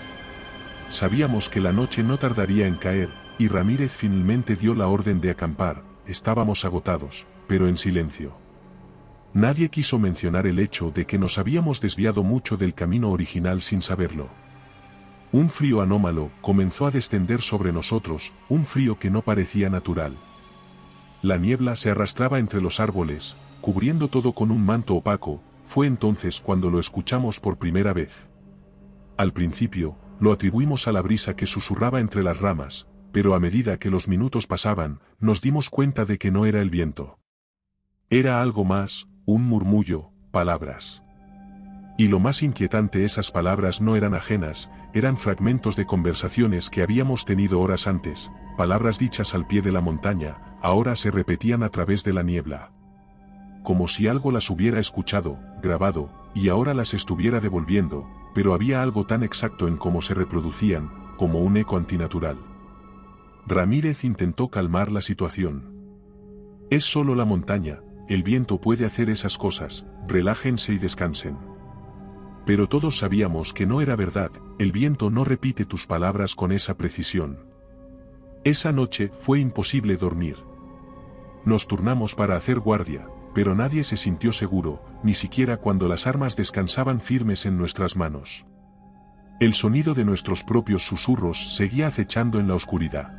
Sabíamos que la noche no tardaría en caer, y Ramírez finalmente dio la orden de acampar. Estábamos agotados, pero en silencio. Nadie quiso mencionar el hecho de que nos habíamos desviado mucho del camino original sin saberlo. Un frío anómalo comenzó a descender sobre nosotros, un frío que no parecía natural. La niebla se arrastraba entre los árboles, cubriendo todo con un manto opaco. Fue entonces cuando lo escuchamos por primera vez. Al principio, lo atribuimos a la brisa que susurraba entre las ramas, pero a medida que los minutos pasaban, nos dimos cuenta de que no era el viento. Era algo más, un murmullo, palabras. Y lo más inquietante, esas palabras no eran ajenas, eran fragmentos de conversaciones que habíamos tenido horas antes, palabras dichas al pie de la montaña, ahora se repetían a través de la niebla. Como si algo las hubiera escuchado, grabado, y ahora las estuviera devolviendo, pero había algo tan exacto en cómo se reproducían, como un eco antinatural. Ramírez intentó calmar la situación. Es solo la montaña, el viento puede hacer esas cosas, relájense y descansen. Pero todos sabíamos que no era verdad, el viento no repite tus palabras con esa precisión. Esa noche fue imposible dormir. Nos turnamos para hacer guardia. pero nadie se sintió seguro, ni siquiera cuando las armas descansaban firmes en nuestras manos. El sonido de nuestros propios susurros seguía acechando en la oscuridad.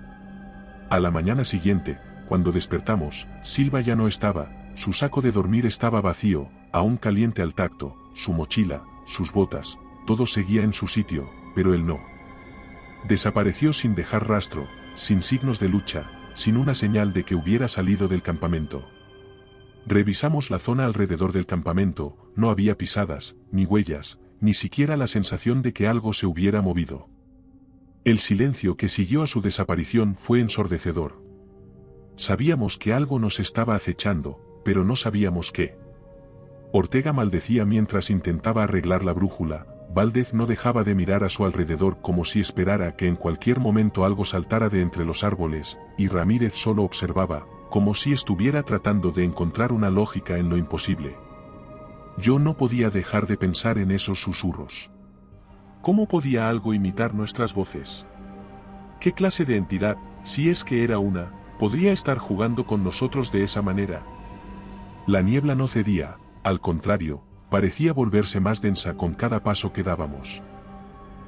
A la mañana siguiente, cuando despertamos, Silva ya no estaba, su saco de dormir estaba vacío, aún caliente al tacto, su mochila, sus botas, todo seguía en su sitio, pero él no. Desapareció sin dejar rastro, sin signos de lucha, sin una señal de que hubiera salido del campamento. Revisamos la zona alrededor del campamento, no había pisadas, ni huellas, ni siquiera la sensación de que algo se hubiera movido. El silencio que siguió a su desaparición fue ensordecedor. Sabíamos que algo nos estaba acechando, pero no sabíamos qué. Ortega maldecía mientras intentaba arreglar la brújula, Valdez no dejaba de mirar a su alrededor como si esperara que en cualquier momento algo saltara de entre los árboles, y Ramírez solo observaba, como si estuviera tratando de encontrar una lógica en lo imposible. Yo no podía dejar de pensar en esos susurros. ¿Cómo podía algo imitar nuestras voces? ¿Qué clase de entidad, si es que era una, podría estar jugando con nosotros de esa manera? La niebla no cedía, al contrario, parecía volverse más densa con cada paso que dábamos.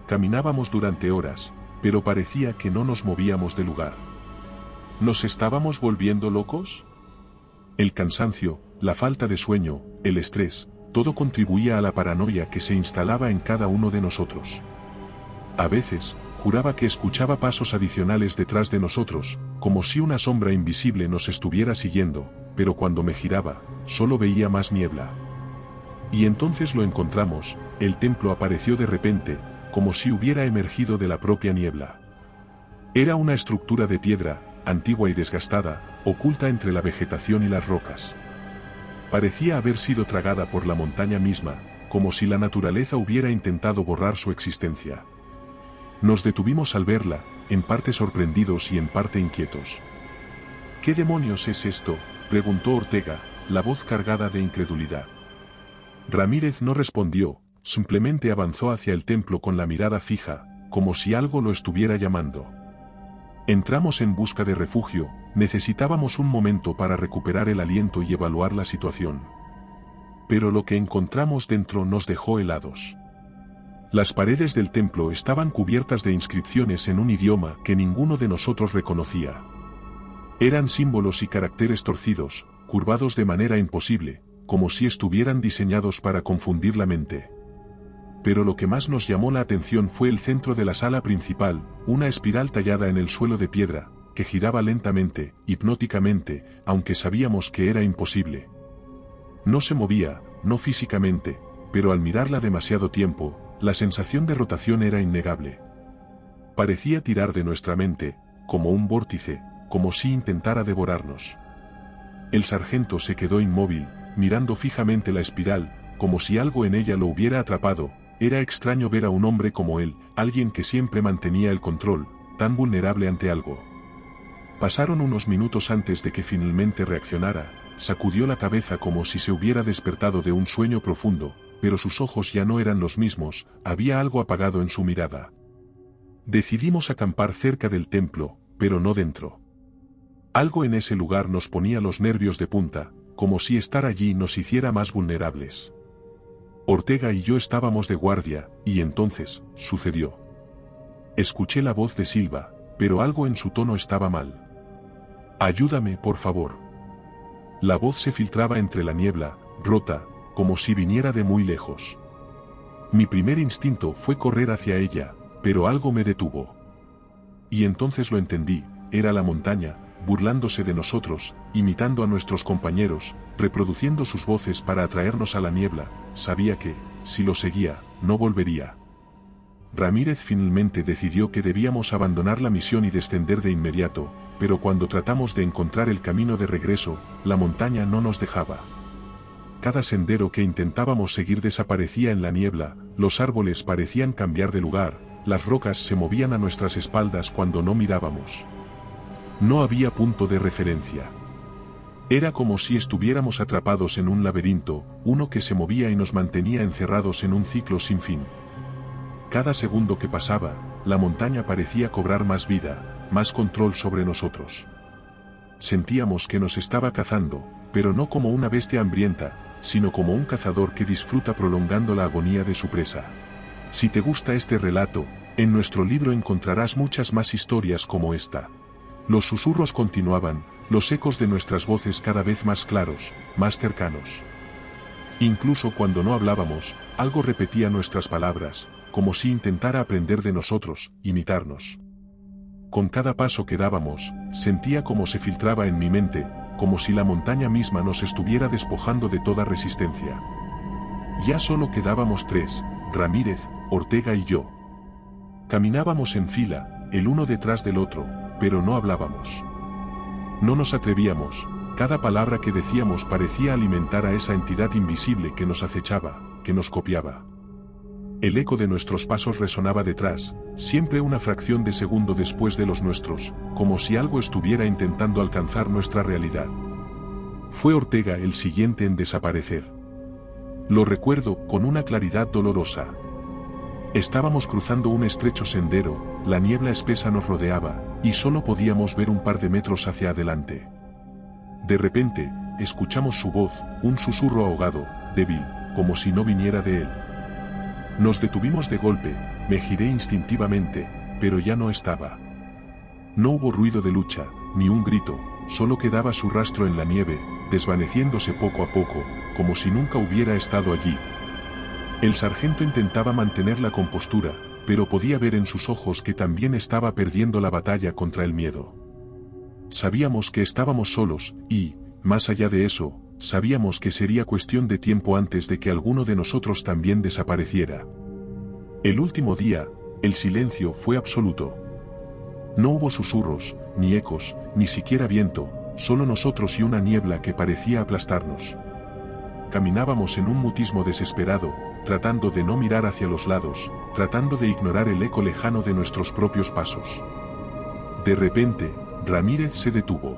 Caminábamos durante horas, pero parecía que no nos movíamos del lugar. ¿Nos estábamos volviendo locos? El cansancio, la falta de sueño, el estrés, todo contribuía a la paranoia que se instalaba en cada uno de nosotros. A veces, juraba que escuchaba pasos adicionales detrás de nosotros, como si una sombra invisible nos estuviera siguiendo, pero cuando me giraba, solo veía más niebla. Y entonces lo encontramos, el templo apareció de repente, como si hubiera emergido de la propia niebla. Era una estructura de piedra, antigua y desgastada, oculta entre la vegetación y las rocas. Parecía haber sido tragada por la montaña misma, como si la naturaleza hubiera intentado borrar su existencia. Nos detuvimos al verla, en parte sorprendidos y en parte inquietos. ¿Qué demonios es esto?, preguntó Ortega, la voz cargada de incredulidad. Ramírez no respondió, simplemente avanzó hacia el templo con la mirada fija, como si algo lo estuviera llamando. Entramos en busca de refugio, necesitábamos un momento para recuperar el aliento y evaluar la situación. Pero lo que encontramos dentro nos dejó helados. Las paredes del templo estaban cubiertas de inscripciones en un idioma que ninguno de nosotros reconocía. Eran símbolos y caracteres torcidos, curvados de manera imposible, como si estuvieran diseñados para confundir la mente. Pero lo que más nos llamó la atención fue el centro de la sala principal, una espiral tallada en el suelo de piedra, que giraba lentamente, hipnóticamente, aunque sabíamos que era imposible. No se movía, no físicamente, pero al mirarla demasiado tiempo, la sensación de rotación era innegable. Parecía tirar de nuestra mente, como un vórtice, como si intentara devorarnos. El sargento se quedó inmóvil, mirando fijamente la espiral, como si algo en ella lo hubiera atrapado. Era extraño ver a un hombre como él, alguien que siempre mantenía el control, tan vulnerable ante algo. Pasaron unos minutos antes de que finalmente reaccionara, sacudió la cabeza como si se hubiera despertado de un sueño profundo, pero sus ojos ya no eran los mismos, había algo apagado en su mirada. Decidimos acampar cerca del templo, pero no dentro. Algo en ese lugar nos ponía los nervios de punta, como si estar allí nos hiciera más vulnerables. Ortega y yo estábamos de guardia, y entonces, sucedió. Escuché la voz de Silva, pero algo en su tono estaba mal. «Ayúdame, por favor». La voz se filtraba entre la niebla, rota, como si viniera de muy lejos. Mi primer instinto fue correr hacia ella, pero algo me detuvo. Y entonces lo entendí, era la montaña, burlándose de nosotros, imitando a nuestros compañeros, reproduciendo sus voces para atraernos a la niebla. Sabía que, si lo seguía, no volvería. Ramírez finalmente decidió que debíamos abandonar la misión y descender de inmediato, pero cuando tratamos de encontrar el camino de regreso, la montaña no nos dejaba. Cada sendero que intentábamos seguir desaparecía en la niebla, los árboles parecían cambiar de lugar, las rocas se movían a nuestras espaldas cuando no mirábamos. No había punto de referencia. Era como si estuviéramos atrapados en un laberinto, uno que se movía y nos mantenía encerrados en un ciclo sin fin. Cada segundo que pasaba, la montaña parecía cobrar más vida, más control sobre nosotros. Sentíamos que nos estaba cazando, pero no como una bestia hambrienta, sino como un cazador que disfruta prolongando la agonía de su presa. Si te gusta este relato, en nuestro libro encontrarás muchas más historias como esta. Los susurros continuaban, los ecos de nuestras voces cada vez más claros, más cercanos. Incluso cuando no hablábamos, algo repetía nuestras palabras, como si intentara aprender de nosotros, imitarnos. Con cada paso que dábamos, sentía como se filtraba en mi mente, como si la montaña misma nos estuviera despojando de toda resistencia. Ya solo quedábamos tres, Ramírez, Ortega y yo. Caminábamos en fila, el uno detrás del otro, pero no hablábamos. No nos atrevíamos, cada palabra que decíamos parecía alimentar a esa entidad invisible que nos acechaba, que nos copiaba. El eco de nuestros pasos resonaba detrás, siempre una fracción de segundo después de los nuestros, como si algo estuviera intentando alcanzar nuestra realidad. Fue Ortega el siguiente en desaparecer. Lo recuerdo con una claridad dolorosa. Estábamos cruzando un estrecho sendero, la niebla espesa nos rodeaba, y solo podíamos ver un par de metros hacia adelante. De repente, escuchamos su voz, un susurro ahogado, débil, como si no viniera de él. Nos detuvimos de golpe, me giré instintivamente, pero ya no estaba. No hubo ruido de lucha, ni un grito, solo quedaba su rastro en la nieve, desvaneciéndose poco a poco, como si nunca hubiera estado allí. El sargento intentaba mantener la compostura, pero podía ver en sus ojos que también estaba perdiendo la batalla contra el miedo. Sabíamos que estábamos solos, y, más allá de eso, sabíamos que sería cuestión de tiempo antes de que alguno de nosotros también desapareciera. El último día, el silencio fue absoluto. No hubo susurros, ni ecos, ni siquiera viento, solo nosotros y una niebla que parecía aplastarnos. Caminábamos en un mutismo desesperado, tratando de no mirar hacia los lados, tratando de ignorar el eco lejano de nuestros propios pasos. De repente, Ramírez se detuvo.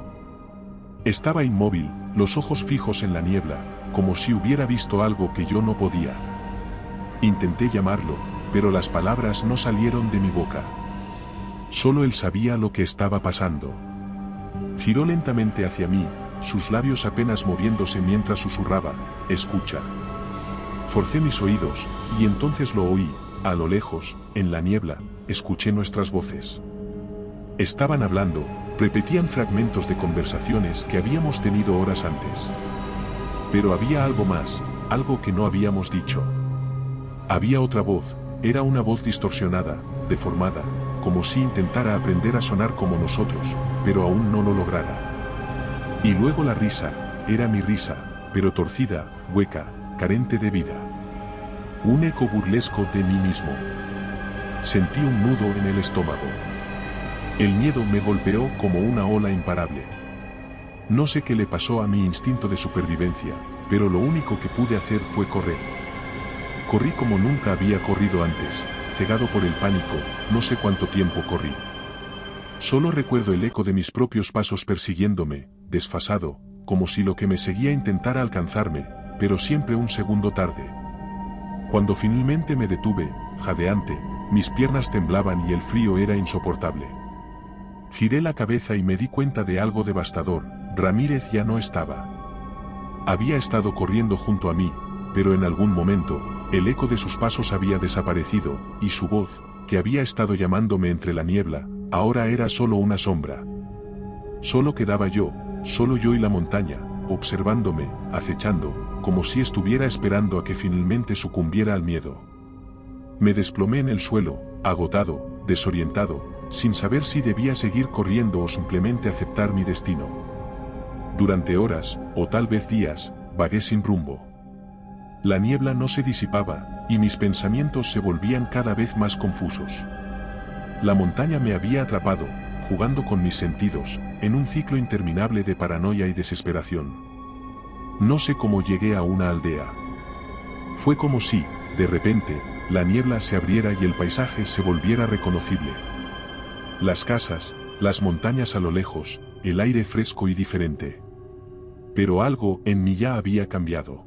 Estaba inmóvil, los ojos fijos en la niebla, como si hubiera visto algo que yo no podía. Intenté llamarlo, pero las palabras no salieron de mi boca. Solo él sabía lo que estaba pasando. Giró lentamente hacia mí, sus labios apenas moviéndose mientras susurraba, «Escucha». Forcé mis oídos, y entonces lo oí, a lo lejos, en la niebla, escuché nuestras voces. Estaban hablando, repetían fragmentos de conversaciones que habíamos tenido horas antes. Pero había algo más, algo que no habíamos dicho. Había otra voz, era una voz distorsionada, deformada, como si intentara aprender a sonar como nosotros, pero aún no lo lograra. Y luego la risa, era mi risa, pero torcida, hueca, carente de vida. Un eco burlesco de mí mismo. Sentí un nudo en el estómago. El miedo me golpeó como una ola imparable. No sé qué le pasó a mi instinto de supervivencia, pero lo único que pude hacer fue correr. Corrí como nunca había corrido antes, cegado por el pánico, no sé cuánto tiempo corrí. Solo recuerdo el eco de mis propios pasos persiguiéndome, desfasado, como si lo que me seguía intentara alcanzarme, pero siempre un segundo tarde. Cuando finalmente me detuve, jadeante, mis piernas temblaban y el frío era insoportable. Giré la cabeza y me di cuenta de algo devastador, Ramírez ya no estaba. Había estado corriendo junto a mí, pero en algún momento, el eco de sus pasos había desaparecido, y su voz, que había estado llamándome entre la niebla, ahora era solo una sombra. Solo quedaba yo, solo yo y la montaña, observándome, acechando, como si estuviera esperando a que finalmente sucumbiera al miedo. Me desplomé en el suelo, agotado, desorientado, sin saber si debía seguir corriendo o simplemente aceptar mi destino. Durante horas, o tal vez días, vagué sin rumbo. La niebla no se disipaba, y mis pensamientos se volvían cada vez más confusos. La montaña me había atrapado, jugando con mis sentidos, en un ciclo interminable de paranoia y desesperación. No sé cómo llegué a una aldea. Fue como si, de repente, la niebla se abriera y el paisaje se volviera reconocible. Las casas, las montañas a lo lejos, el aire fresco y diferente. Pero algo en mí ya había cambiado.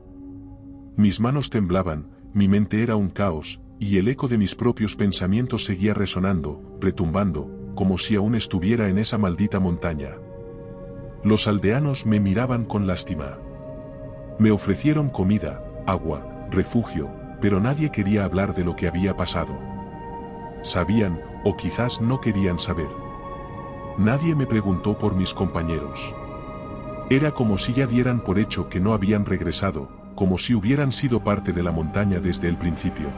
Mis manos temblaban, mi mente era un caos, y el eco de mis propios pensamientos seguía resonando, retumbando, como si aún estuviera en esa maldita montaña. Los aldeanos me miraban con lástima. Me ofrecieron comida, agua, refugio, pero nadie quería hablar de lo que había pasado. Sabían, o quizás no querían saber. Nadie me preguntó por mis compañeros. Era como si ya dieran por hecho que no habían regresado, como si hubieran sido parte de la montaña desde el principio.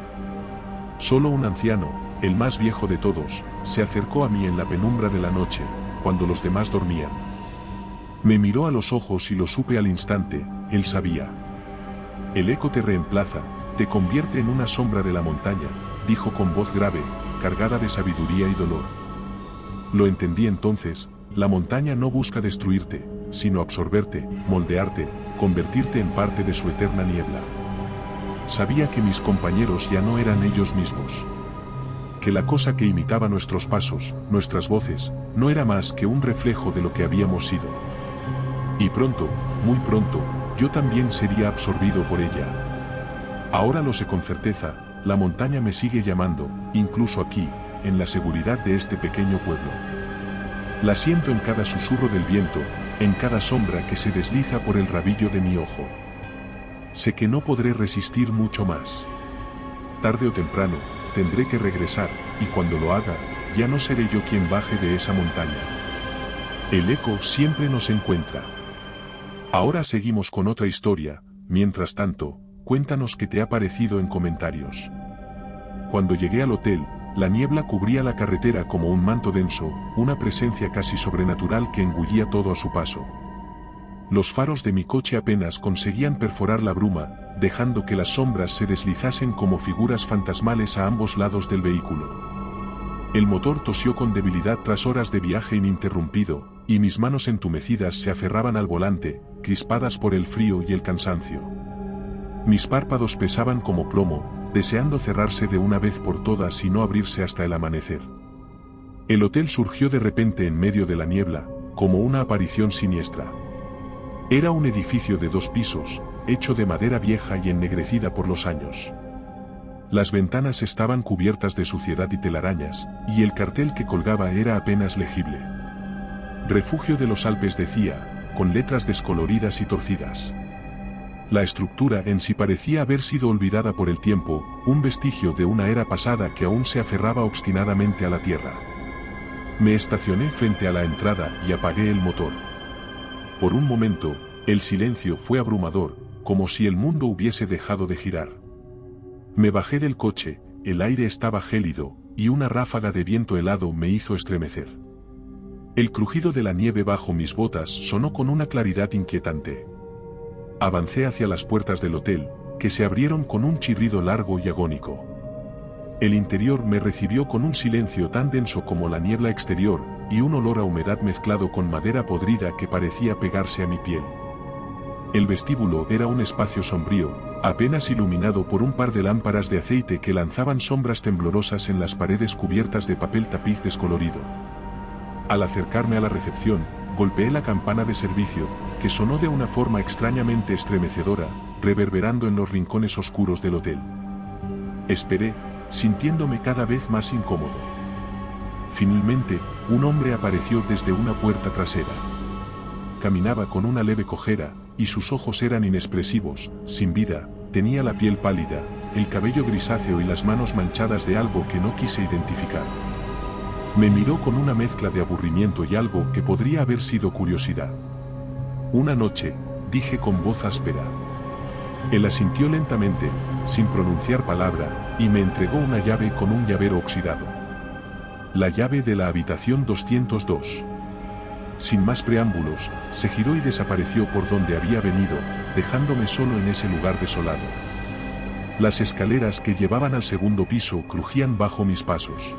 Solo un anciano, el más viejo de todos, se acercó a mí en la penumbra de la noche, cuando los demás dormían. Me miró a los ojos y lo supe al instante, él sabía. El eco te reemplaza, te convierte en una sombra de la montaña, dijo con voz grave, cargada de sabiduría y dolor. Lo entendí entonces, la montaña no busca destruirte, sino absorberte, moldearte, convertirte en parte de su eterna niebla. Sabía que mis compañeros ya no eran ellos mismos. Que la cosa que imitaba nuestros pasos, nuestras voces, no era más que un reflejo de lo que habíamos sido. Y pronto, muy pronto, yo también sería absorbido por ella. Ahora lo sé con certeza, la montaña me sigue llamando, incluso aquí, en la seguridad de este pequeño pueblo. La siento en cada susurro del viento, en cada sombra que se desliza por el rabillo de mi ojo. Sé que no podré resistir mucho más. Tarde o temprano, tendré que regresar, y cuando lo haga, ya no seré yo quien baje de esa montaña. El eco siempre nos encuentra. Ahora seguimos con otra historia, mientras tanto, cuéntanos qué te ha parecido en comentarios. Cuando llegué al hotel, la niebla cubría la carretera como un manto denso, una presencia casi sobrenatural que engullía todo a su paso. Los faros de mi coche apenas conseguían perforar la bruma, dejando que las sombras se deslizasen como figuras fantasmales a ambos lados del vehículo. El motor tosió con debilidad tras horas de viaje ininterrumpido, y mis manos entumecidas se aferraban al volante, crispadas por el frío y el cansancio. Mis párpados pesaban como plomo, deseando cerrarse de una vez por todas y no abrirse hasta el amanecer. El hotel surgió de repente en medio de la niebla, como una aparición siniestra. Era un edificio de 2 pisos, hecho de madera vieja y ennegrecida por los años. Las ventanas estaban cubiertas de suciedad y telarañas, y el cartel que colgaba era apenas legible. Refugio de los Alpes decía, con letras descoloridas y torcidas. La estructura en sí parecía haber sido olvidada por el tiempo, un vestigio de una era pasada que aún se aferraba obstinadamente a la tierra. Me estacioné frente a la entrada y apagué el motor. Por un momento, el silencio fue abrumador, como si el mundo hubiese dejado de girar. Me bajé del coche, el aire estaba gélido, y una ráfaga de viento helado me hizo estremecer. El crujido de la nieve bajo mis botas sonó con una claridad inquietante. Avancé hacia las puertas del hotel, que se abrieron con un chirrido largo y agónico. El interior me recibió con un silencio tan denso como la niebla exterior, y un olor a humedad mezclado con madera podrida que parecía pegarse a mi piel. El vestíbulo era un espacio sombrío, apenas iluminado por un par de lámparas de aceite que lanzaban sombras temblorosas en las paredes cubiertas de papel tapiz descolorido. Al acercarme a la recepción, golpeé la campana de servicio, que sonó de una forma extrañamente estremecedora, reverberando en los rincones oscuros del hotel. Esperé, sintiéndome cada vez más incómodo. Finalmente, un hombre apareció desde una puerta trasera. Caminaba con una leve cojera, y sus ojos eran inexpresivos, sin vida, tenía la piel pálida, el cabello grisáceo y las manos manchadas de algo que no quise identificar. Me miró con una mezcla de aburrimiento y algo que podría haber sido curiosidad. Una noche, dije con voz áspera. Él asintió lentamente, sin pronunciar palabra, y me entregó una llave con un llavero oxidado. La llave de la habitación 202. Sin más preámbulos, se giró y desapareció por donde había venido, dejándome solo en ese lugar desolado. Las escaleras que llevaban al segundo piso crujían bajo mis pasos.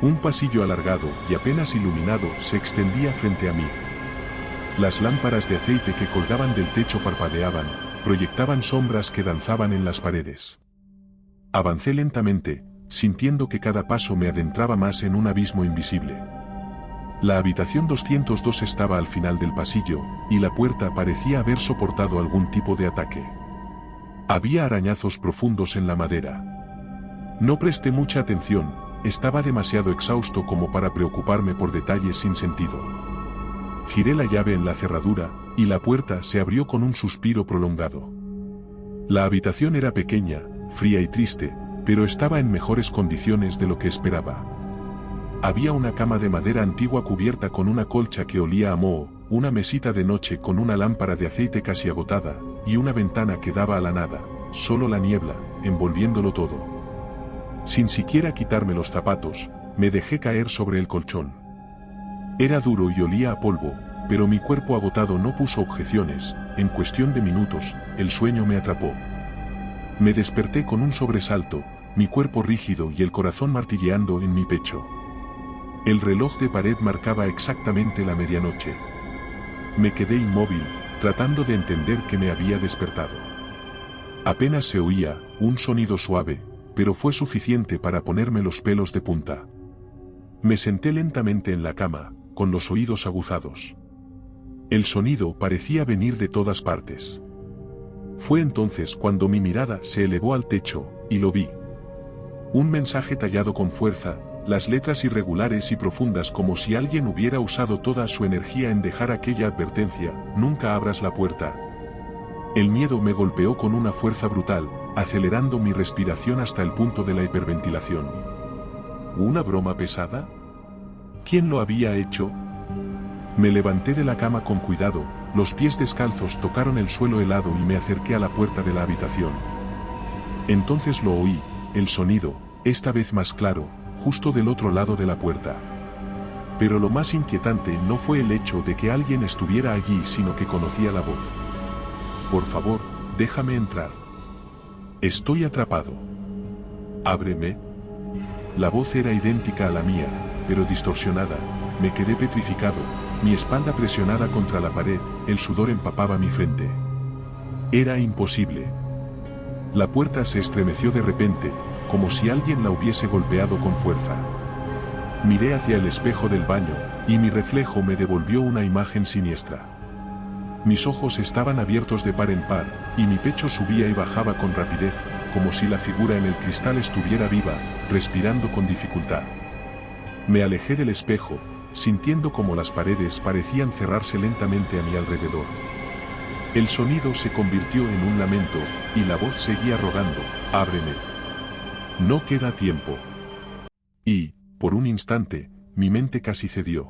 Un pasillo alargado y apenas iluminado se extendía frente a mí. Las lámparas de aceite que colgaban del techo parpadeaban, proyectaban sombras que danzaban en las paredes. Avancé lentamente, sintiendo que cada paso me adentraba más en un abismo invisible. La habitación 202 estaba al final del pasillo, y la puerta parecía haber soportado algún tipo de ataque. Había arañazos profundos en la madera. No presté mucha atención, estaba demasiado exhausto como para preocuparme por detalles sin sentido. Giré la llave en la cerradura, y la puerta se abrió con un suspiro prolongado. La habitación era pequeña, fría y triste, pero estaba en mejores condiciones de lo que esperaba. Había una cama de madera antigua cubierta con una colcha que olía a moho, una mesita de noche con una lámpara de aceite casi agotada, y una ventana que daba a la nada, solo la niebla, envolviéndolo todo. Sin siquiera quitarme los zapatos, me dejé caer sobre el colchón. Era duro y olía a polvo, pero mi cuerpo agotado no puso objeciones. En cuestión de minutos, el sueño me atrapó. Me desperté con un sobresalto, mi cuerpo rígido y el corazón martilleando en mi pecho. El reloj de pared marcaba exactamente la medianoche. Me quedé inmóvil, tratando de entender que me había despertado. Apenas se oía, un sonido suave, pero fue suficiente para ponerme los pelos de punta. Me senté lentamente en la cama, con los oídos aguzados. El sonido parecía venir de todas partes. Fue entonces cuando mi mirada se elevó al techo, y lo vi. Un mensaje tallado con fuerza, las letras irregulares y profundas como si alguien hubiera usado toda su energía en dejar aquella advertencia: nunca abras la puerta. El miedo me golpeó con una fuerza brutal, acelerando mi respiración hasta el punto de la hiperventilación. ¿Una broma pesada? ¿Quién lo había hecho? Me levanté de la cama con cuidado, los pies descalzos tocaron el suelo helado y me acerqué a la puerta de la habitación. Entonces lo oí, el sonido, esta vez más claro, justo del otro lado de la puerta. Pero lo más inquietante no fue el hecho de que alguien estuviera allí, sino que conocía la voz. Por favor, déjame entrar. Estoy atrapado. Ábreme. La voz era idéntica a la mía, pero distorsionada. Me quedé petrificado, mi espalda presionada contra la pared, el sudor empapaba mi frente. Era imposible. La puerta se estremeció de repente, como si alguien la hubiese golpeado con fuerza. Miré hacia el espejo del baño, y mi reflejo me devolvió una imagen siniestra. Mis ojos estaban abiertos de par en par, y mi pecho subía y bajaba con rapidez, como si la figura en el cristal estuviera viva, respirando con dificultad. Me alejé del espejo, sintiendo como las paredes parecían cerrarse lentamente a mi alrededor. El sonido se convirtió en un lamento, y la voz seguía rogando: ábreme. No queda tiempo. Y, por un instante, mi mente casi cedió.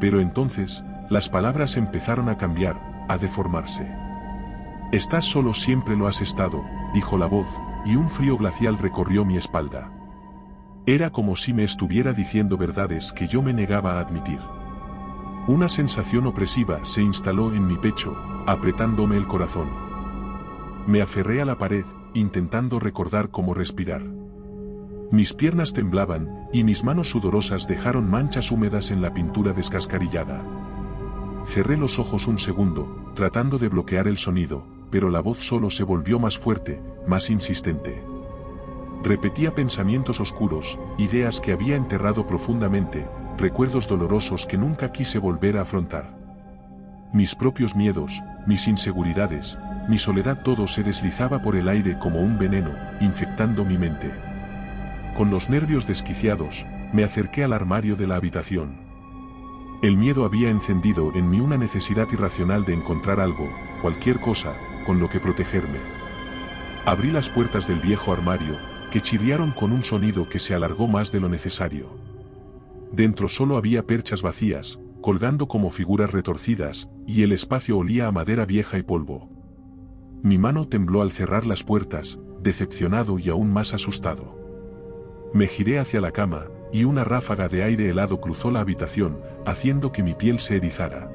Pero entonces, las palabras empezaron a cambiar, a deformarse. Estás solo, siempre lo has estado, dijo la voz, y un frío glacial recorrió mi espalda. Era como si me estuviera diciendo verdades que yo me negaba a admitir. Una sensación opresiva se instaló en mi pecho, apretándome el corazón. Me aferré a la pared, intentando recordar cómo respirar. Mis piernas temblaban, y mis manos sudorosas dejaron manchas húmedas en la pintura descascarillada. Cerré los ojos un segundo, tratando de bloquear el sonido, pero la voz solo se volvió más fuerte, más insistente. Repetía pensamientos oscuros, ideas que había enterrado profundamente, recuerdos dolorosos que nunca quise volver a afrontar. Mis propios miedos, mis inseguridades, mi soledad, todo se deslizaba por el aire como un veneno, infectando mi mente. Con los nervios desquiciados, me acerqué al armario de la habitación. El miedo había encendido en mí una necesidad irracional de encontrar algo, cualquier cosa, con lo que protegerme. Abrí las puertas del viejo armario, que chirriaron con un sonido que se alargó más de lo necesario. Dentro solo había perchas vacías, colgando como figuras retorcidas, y el espacio olía a madera vieja y polvo. Mi mano tembló al cerrar las puertas, decepcionado y aún más asustado. Me giré hacia la cama, y una ráfaga de aire helado cruzó la habitación, haciendo que mi piel se erizara.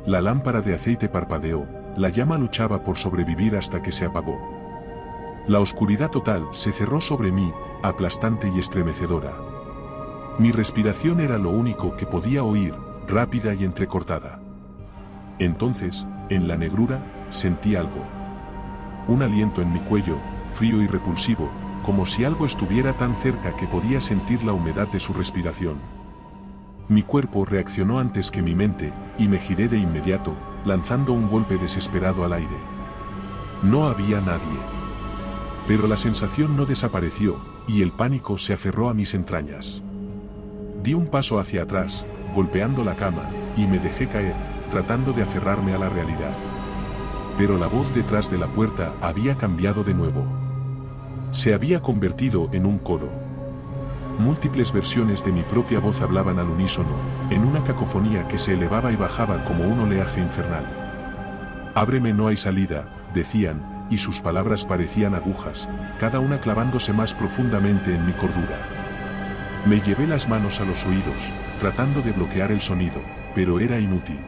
La lámpara de aceite parpadeó, la llama luchaba por sobrevivir hasta que se apagó. La oscuridad total se cerró sobre mí, aplastante y estremecedora. Mi respiración era lo único que podía oír, rápida y entrecortada. Entonces, en la negrura, sentí algo. Un aliento en mi cuello, frío y repulsivo, como si algo estuviera tan cerca que podía sentir la humedad de su respiración. Mi cuerpo reaccionó antes que mi mente, y me giré de inmediato, lanzando un golpe desesperado al aire. No había nadie. Pero la sensación no desapareció, y el pánico se aferró a mis entrañas. Di un paso hacia atrás, golpeando la cama, y me dejé caer, tratando de aferrarme a la realidad. Pero la voz detrás de la puerta había cambiado de nuevo. Se había convertido en un coro. Múltiples versiones de mi propia voz hablaban al unísono, en una cacofonía que se elevaba y bajaba como un oleaje infernal. Ábreme, no hay salida, decían, y sus palabras parecían agujas, cada una clavándose más profundamente en mi cordura. Me llevé las manos a los oídos, tratando de bloquear el sonido, pero era inútil.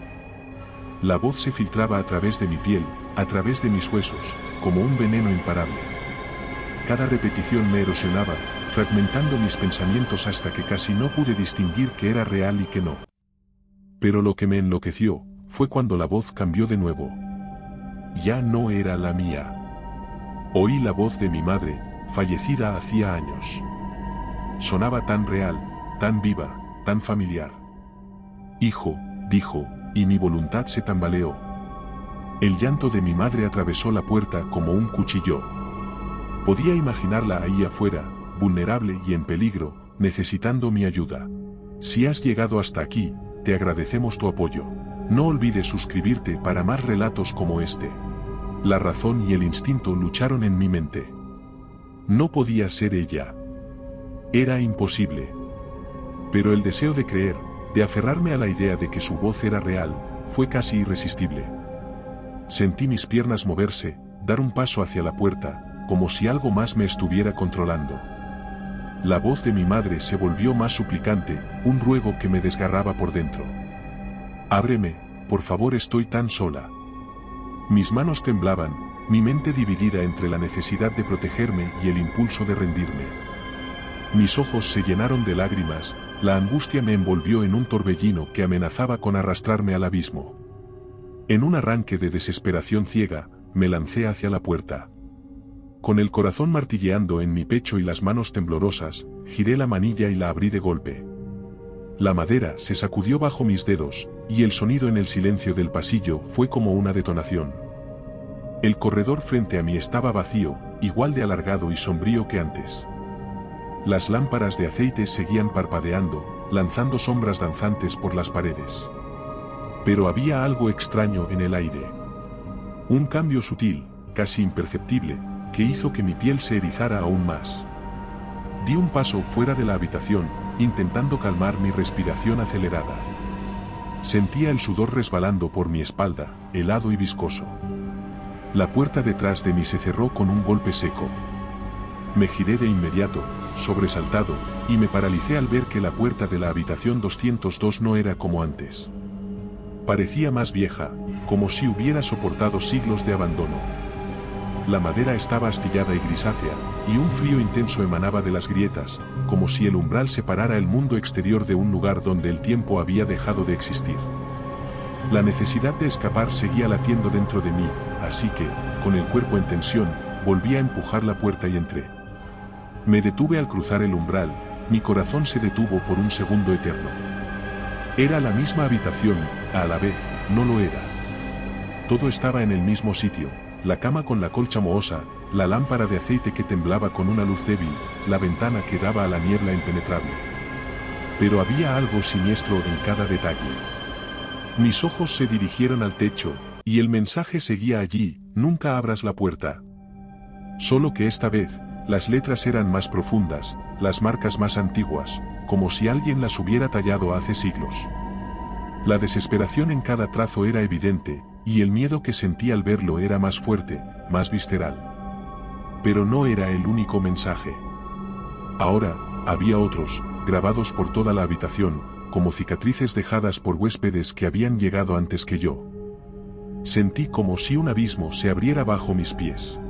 La voz se filtraba a través de mi piel, a través de mis huesos, como un veneno imparable. Cada repetición me erosionaba, fragmentando mis pensamientos hasta que casi no pude distinguir qué era real y qué no. Pero lo que me enloqueció, fue cuando la voz cambió de nuevo. Ya no era la mía. Oí la voz de mi madre, fallecida hacía años. Sonaba tan real, tan viva, tan familiar. Hijo, dijo, y mi voluntad se tambaleó. El llanto de mi madre atravesó la puerta como un cuchillo. Podía imaginarla ahí afuera, vulnerable y en peligro, necesitando mi ayuda. Si has llegado hasta aquí, te agradecemos tu apoyo. No olvides suscribirte para más relatos como este. La razón y el instinto lucharon en mi mente. No podía ser ella. Era imposible. Pero el deseo de creer, de aferrarme a la idea de que su voz era real, fue casi irresistible. Sentí mis piernas moverse, dar un paso hacia la puerta, como si algo más me estuviera controlando. La voz de mi madre se volvió más suplicante, un ruego que me desgarraba por dentro. Ábreme, por favor, estoy tan sola. Mis manos temblaban, mi mente dividida entre la necesidad de protegerme y el impulso de rendirme. Mis ojos se llenaron de lágrimas, la angustia me envolvió en un torbellino que amenazaba con arrastrarme al abismo. En un arranque de desesperación ciega, me lancé hacia la puerta. Con el corazón martilleando en mi pecho y las manos temblorosas, giré la manilla y la abrí de golpe. La madera se sacudió bajo mis dedos, y el sonido en el silencio del pasillo fue como una detonación. El corredor frente a mí estaba vacío, igual de alargado y sombrío que antes. Las lámparas de aceite seguían parpadeando, lanzando sombras danzantes por las paredes. Pero había algo extraño en el aire. Un cambio sutil, casi imperceptible, que hizo que mi piel se erizara aún más. Di un paso fuera de la habitación, intentando calmar mi respiración acelerada. Sentía el sudor resbalando por mi espalda, helado y viscoso. La puerta detrás de mí se cerró con un golpe seco. Me giré de inmediato, sobresaltado, y me paralicé al ver que la puerta de la habitación 202 no era como antes. Parecía más vieja, como si hubiera soportado siglos de abandono. La madera estaba astillada y grisácea, y un frío intenso emanaba de las grietas, como si el umbral separara el mundo exterior de un lugar donde el tiempo había dejado de existir. La necesidad de escapar seguía latiendo dentro de mí, así que, con el cuerpo en tensión, volví a empujar la puerta y entré. Me detuve al cruzar el umbral, mi corazón se detuvo por un segundo eterno. Era la misma habitación, a la vez, no lo era. Todo estaba en el mismo sitio. La cama con la colcha mohosa, la lámpara de aceite que temblaba con una luz débil, la ventana que daba a la niebla impenetrable. Pero había algo siniestro en cada detalle. Mis ojos se dirigieron al techo, y el mensaje seguía allí: nunca abras la puerta. Solo que esta vez, las letras eran más profundas, las marcas más antiguas, como si alguien las hubiera tallado hace siglos. La desesperación en cada trazo era evidente, y el miedo que sentí al verlo era más fuerte, más visceral. Pero no era el único mensaje. Ahora, había otros, grabados por toda la habitación, como cicatrices dejadas por huéspedes que habían llegado antes que yo. Sentí como si un abismo se abriera bajo mis pies.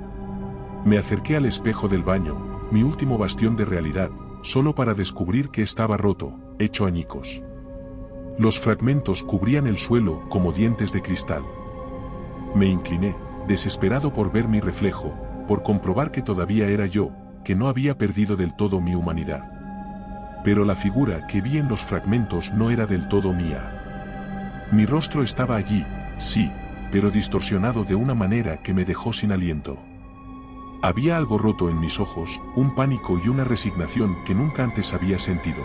Me acerqué al espejo del baño, mi último bastión de realidad, solo para descubrir que estaba roto, hecho añicos. Los fragmentos cubrían el suelo como dientes de cristal. Me incliné, desesperado por ver mi reflejo, por comprobar que todavía era yo, que no había perdido del todo mi humanidad. Pero la figura que vi en los fragmentos no era del todo mía. Mi rostro estaba allí, sí, pero distorsionado de una manera que me dejó sin aliento. Había algo roto en mis ojos, un pánico y una resignación que nunca antes había sentido.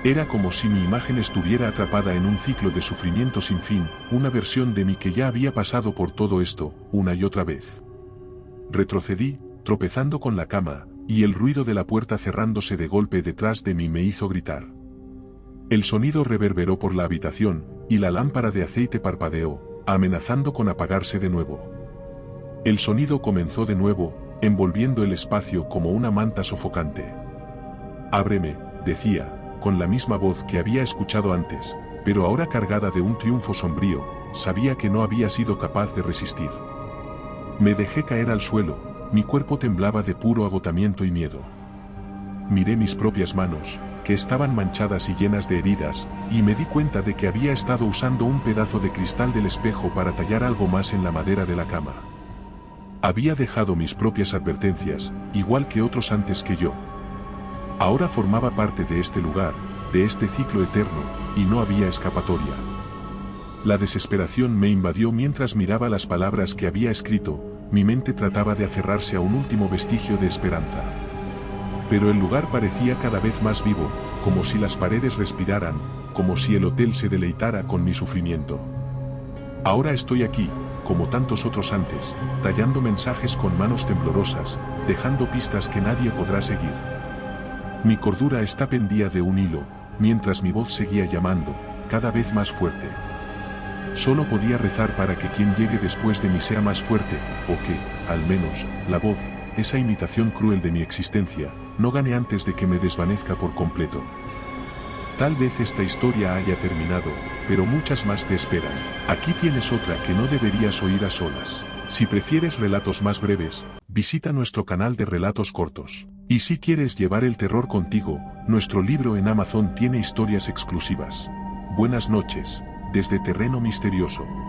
Era como si mi imagen estuviera atrapada en un ciclo de sufrimiento sin fin, una versión de mí que ya había pasado por todo esto, una y otra vez. Retrocedí, tropezando con la cama, y el ruido de la puerta cerrándose de golpe detrás de mí me hizo gritar. El sonido reverberó por la habitación, y la lámpara de aceite parpadeó, amenazando con apagarse de nuevo. El sonido comenzó de nuevo, envolviendo el espacio como una manta sofocante. «Ábreme», decía, con la misma voz que había escuchado antes, pero ahora cargada de un triunfo sombrío. Sabía que no había sido capaz de resistir. Me dejé caer al suelo, mi cuerpo temblaba de puro agotamiento y miedo. Miré mis propias manos, que estaban manchadas y llenas de heridas, y me di cuenta de que había estado usando un pedazo de cristal del espejo para tallar algo más en la madera de la cama. Había dejado mis propias advertencias, igual que otros antes que yo. Ahora formaba parte de este lugar, de este ciclo eterno, y no había escapatoria. La desesperación me invadió mientras miraba las palabras que había escrito. Mi mente trataba de aferrarse a un último vestigio de esperanza. Pero el lugar parecía cada vez más vivo, como si las paredes respiraran, como si el hotel se deleitara con mi sufrimiento. Ahora estoy aquí, como tantos otros antes, tallando mensajes con manos temblorosas, dejando pistas que nadie podrá seguir. Mi cordura está pendida de un hilo, mientras mi voz seguía llamando, cada vez más fuerte. Solo podía rezar para que quien llegue después de mí sea más fuerte, o que, al menos, la voz, esa imitación cruel de mi existencia, no gane antes de que me desvanezca por completo. Tal vez esta historia haya terminado, pero muchas más te esperan. Aquí tienes otra que no deberías oír a solas. Si prefieres relatos más breves, visita nuestro canal de relatos cortos. Y si quieres llevar el terror contigo, nuestro libro en Amazon tiene historias exclusivas. Buenas noches, desde Terreno Misterioso.